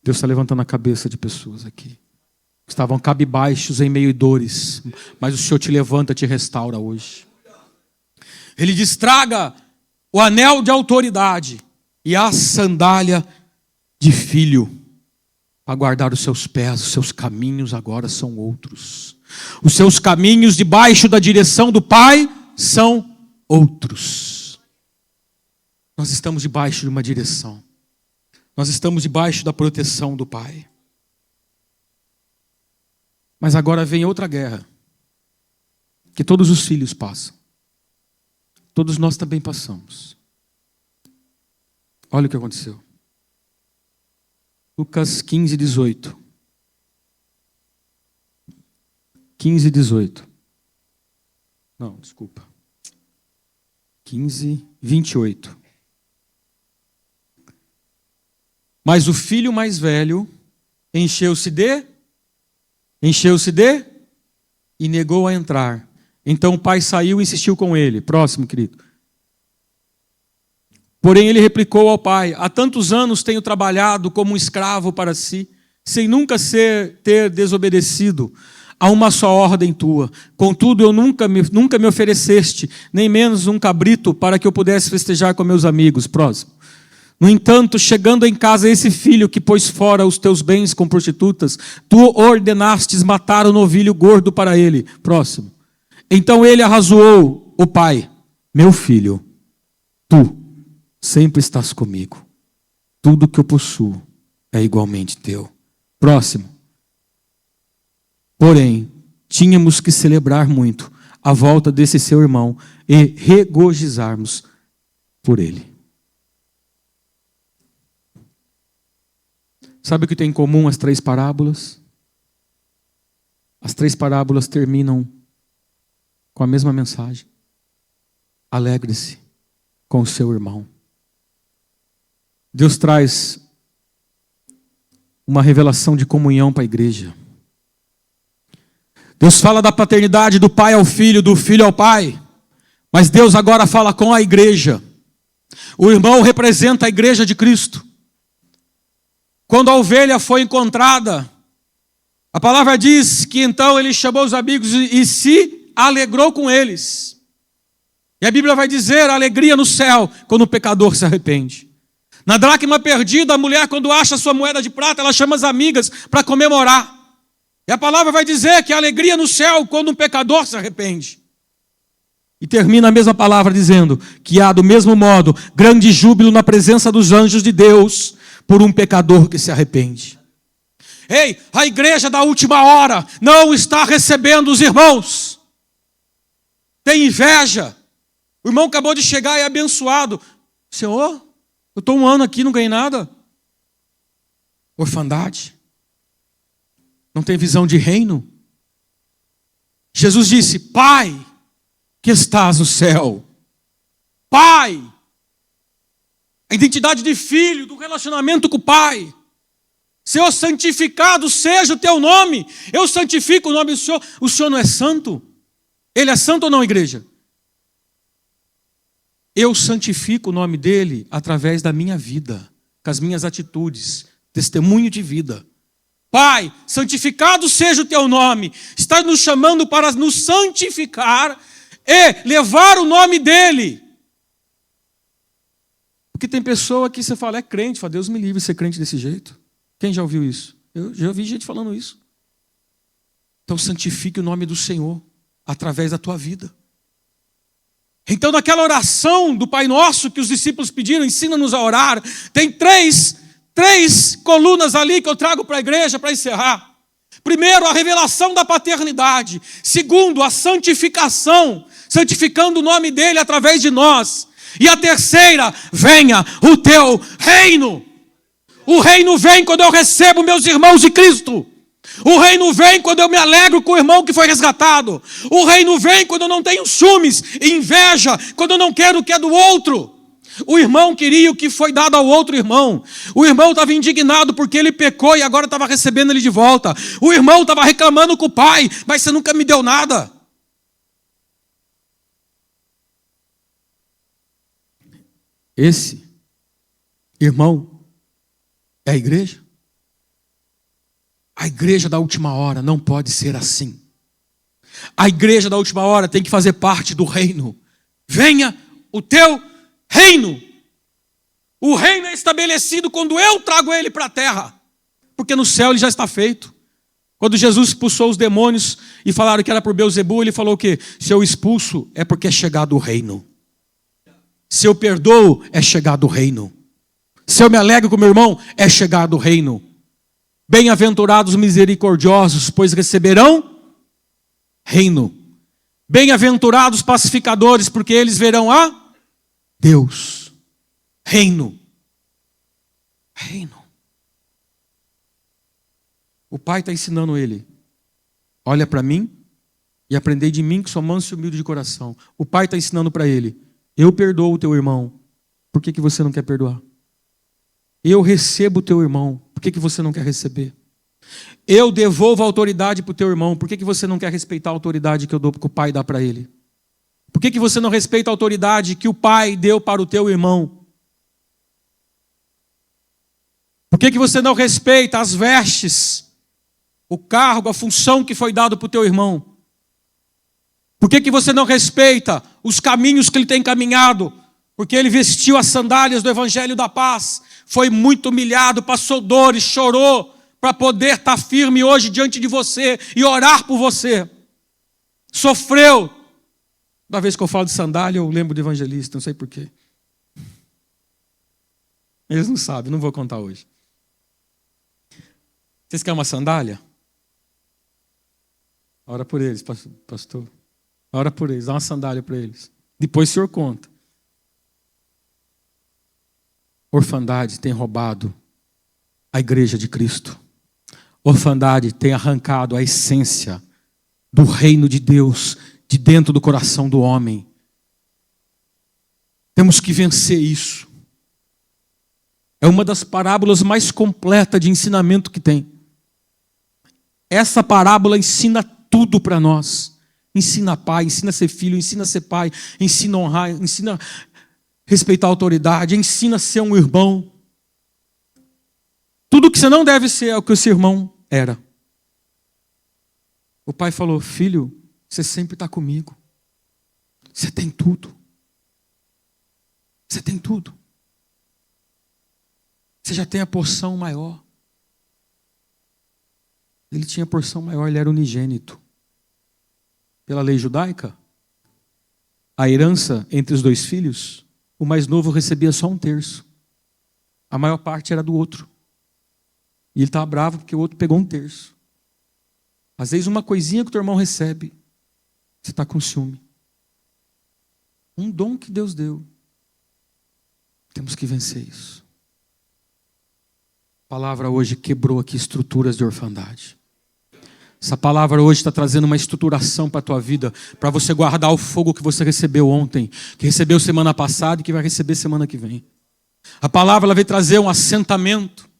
Deus está levantando a cabeça de pessoas aqui. Que estavam cabibaixos em meio a dores. Mas o Senhor te levanta, te restaura hoje. Ele diz: traga o anel de autoridade e a sandália de filho. Para guardar os seus pés, os seus caminhos agora são outros. Os seus caminhos debaixo da direção do Pai são outros. Nós estamos debaixo de uma direção. Nós estamos debaixo da proteção do Pai. Mas agora vem outra guerra. Que todos os filhos passam. Todos nós também passamos. Olha o que aconteceu. Lucas 15, 18. 15, 18. Não, desculpa. 15, 28. Mas o filho mais velho encheu-se de e negou a entrar. Então o pai saiu e insistiu com ele. Próximo, querido. Porém ele replicou ao pai: há tantos anos tenho trabalhado como um escravo para si, sem nunca ter desobedecido a uma só ordem tua. Contudo, eu nunca me ofereceste, nem menos um cabrito, para que eu pudesse festejar com meus amigos. Próximo. No entanto, chegando em casa esse filho que pôs fora os teus bens com prostitutas, tu ordenastes matar o novilho gordo para ele. Próximo. Então ele arrazoou o pai: meu filho, tu sempre estás comigo. Tudo que eu possuo é igualmente teu. Próximo. Porém, tínhamos que celebrar muito a volta desse seu irmão e regozijarmos por ele. Sabe o que tem em comum as três parábolas? As três parábolas terminam com a mesma mensagem. Alegre-se com o seu irmão. Deus traz uma revelação de comunhão para a igreja. Deus fala da paternidade do pai ao filho, do filho ao pai. Mas Deus agora fala com a igreja. O irmão representa a igreja de Cristo. Quando a ovelha foi encontrada, a palavra diz que então ele chamou os amigos e se alegrou com eles. E a Bíblia vai dizer: alegria no céu quando o pecador se arrepende. Na dracma perdida, a mulher, quando acha sua moeda de prata, ela chama as amigas para comemorar. E a palavra vai dizer que a alegria no céu quando um pecador se arrepende. E termina a mesma palavra dizendo que há do mesmo modo grande júbilo na presença dos anjos de Deus por um pecador que se arrepende. Ei, a igreja da última hora não está recebendo os irmãos. Tem inveja. O irmão acabou de chegar e é abençoado. Senhor, eu estou 1 ano aqui, não ganhei nada. Orfandade. Não tem visão de reino. Jesus disse: Pai, que estás no céu. Pai. A identidade de filho, do relacionamento com o Pai. Senhor, santificado seja o teu nome. Eu santifico o nome do Senhor. O Senhor não é santo? Ele é santo ou não, igreja? Eu santifico o nome dele através da minha vida, com as minhas atitudes, testemunho de vida. Pai, santificado seja o teu nome. Está nos chamando para nos santificar e levar o nome dele. Porque tem pessoa que você fala, é crente, fala, Deus me livre de ser crente desse jeito. Quem já ouviu isso? Eu já ouvi gente falando isso. Então santifique o nome do Senhor através da tua vida. Então naquela oração do Pai Nosso que os discípulos pediram, ensina-nos a orar, tem três colunas ali que eu trago para a igreja para encerrar. Primeiro, a revelação da paternidade. Segundo, a santificação, santificando o nome dele através de nós. E a terceira, venha o teu reino. O reino vem quando eu recebo meus irmãos de Cristo. O reino vem quando eu me alegro com o irmão que foi resgatado. O reino vem quando eu não tenho ciúmes e inveja, quando eu não quero o que é do outro. O irmão queria o que foi dado ao outro irmão. O irmão estava indignado porque ele pecou e agora estava recebendo ele de volta. O irmão estava reclamando com o pai, mas você nunca me deu nada. Esse irmão é a igreja? A igreja da última hora não pode ser assim. A igreja da última hora tem que fazer parte do reino. Venha o teu reino. O reino é estabelecido quando eu trago ele para a terra. Porque no céu ele já está feito. Quando Jesus expulsou os demônios e falaram que era por Beelzebul, ele falou o quê? Se eu expulso é porque é chegado o reino. Se eu perdoo é chegado o reino. Se eu me alegro com meu irmão é chegado o reino. Bem-aventurados misericordiosos, pois receberão reino. Bem-aventurados pacificadores, porque eles verão a Deus. Reino. Reino. O pai está ensinando ele. Olha para mim e aprendei de mim que sou manso e humilde de coração. O pai está ensinando para ele. Eu perdoo o teu irmão. Por que você não quer perdoar? Eu recebo o teu irmão. Por que você não quer receber? Eu devolvo a autoridade para o teu irmão. Por que você não quer respeitar a autoridade que eu dou, que o pai dá para ele? Por que você não respeita a autoridade que o pai deu para o teu irmão? Por que você não respeita as vestes, o cargo, a função que foi dado para o teu irmão? Por que você não respeita os caminhos que ele tem caminhado? Porque ele vestiu as sandálias do Evangelho da Paz, foi muito humilhado, passou dores, chorou, para poder estar firme hoje diante de você e orar por você. Sofreu. Toda vez que eu falo de sandália, eu lembro do evangelista, não sei porquê. Eles não sabem, não vou contar hoje. Vocês querem uma sandália? Ora por eles, pastor. Ora por eles, dá uma sandália para eles. Depois o senhor conta. Orfandade tem roubado a igreja de Cristo. Orfandade tem arrancado a essência do reino de Deus de dentro do coração do homem. Temos que vencer isso. É uma das parábolas mais completas de ensinamento que tem. Essa parábola ensina tudo para nós. Ensina pai, ensina a ser filho, ensina a ser pai, ensina a honrar, ensina a respeitar a autoridade, ensina a ser um irmão. Tudo que você não deve ser é o que o seu irmão era. O pai falou, filho, você sempre está comigo. Você tem tudo. Você tem tudo. Você já tem a porção maior. Ele tinha a porção maior, ele era unigênito. Pela lei judaica, a herança entre os dois filhos, o mais novo recebia só 1/3. A maior parte era do outro. E ele está bravo porque o outro pegou 1/3. Às vezes uma coisinha que o teu irmão recebe, você está com ciúme. Um dom que Deus deu. Temos que vencer isso. A palavra hoje quebrou aqui estruturas de orfandade. Essa palavra hoje está trazendo uma estruturação para a tua vida, para você guardar o fogo que você recebeu ontem, que recebeu semana passada e que vai receber semana que vem. A palavra ela veio trazer um assentamento,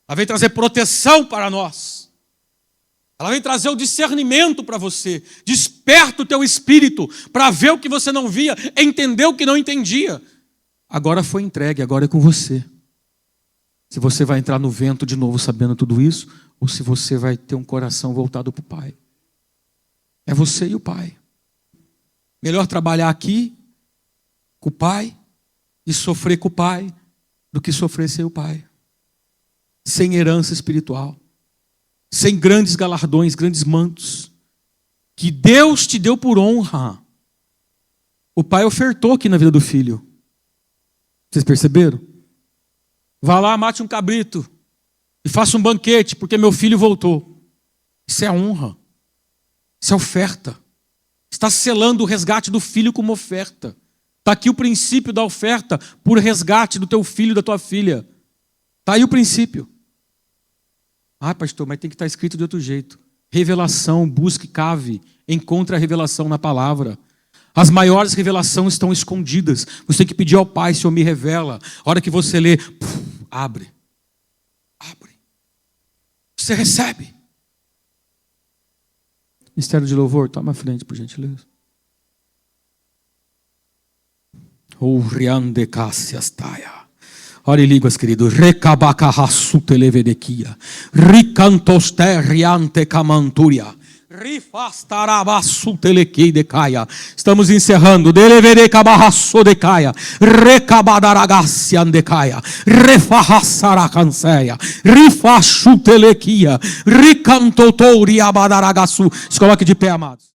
ela veio trazer proteção para nós. Ela veio trazer o discernimento para você. Desperta o teu espírito para ver o que você não via, entender o que não entendia. Agora foi entregue, agora é com você. Se você vai entrar no vento de novo sabendo tudo isso, ou se você vai ter um coração voltado para o Pai. É você e o Pai. Melhor trabalhar aqui com o Pai e sofrer com o Pai do que sofrer sem o Pai. Sem herança espiritual. Sem grandes galardões, grandes mantos. Que Deus te deu por honra. O Pai ofertou aqui na vida do filho. Vocês perceberam? Vá lá, mate um cabrito e faça um banquete, porque meu filho voltou. Isso é honra. Isso é oferta. Está selando o resgate do filho como oferta. Está aqui o princípio da oferta por resgate do teu filho, da tua filha. Está aí o princípio. Ah, pastor, mas tem que estar escrito de outro jeito. Revelação, busque, cave, encontre a revelação na palavra. As maiores revelações estão escondidas. Você tem que pedir ao Pai, Senhor, me revela. A hora que você lê, abre. Abre. Você recebe. Ministério de louvor, toma a frente, por gentileza. Riande Cássias Taia. Ore em línguas, querido. Recabacarraçute levedequia. Ricantoste riante camanturia. Rifastarabassute lequei de caia. Estamos encerrando. Delevere cabarraço de caia. Recabadaragacian de caia. Refarraçaracanceia. Rifachute lequia. Ricantotouri abadaragaçu. Se coloque de pé, amados.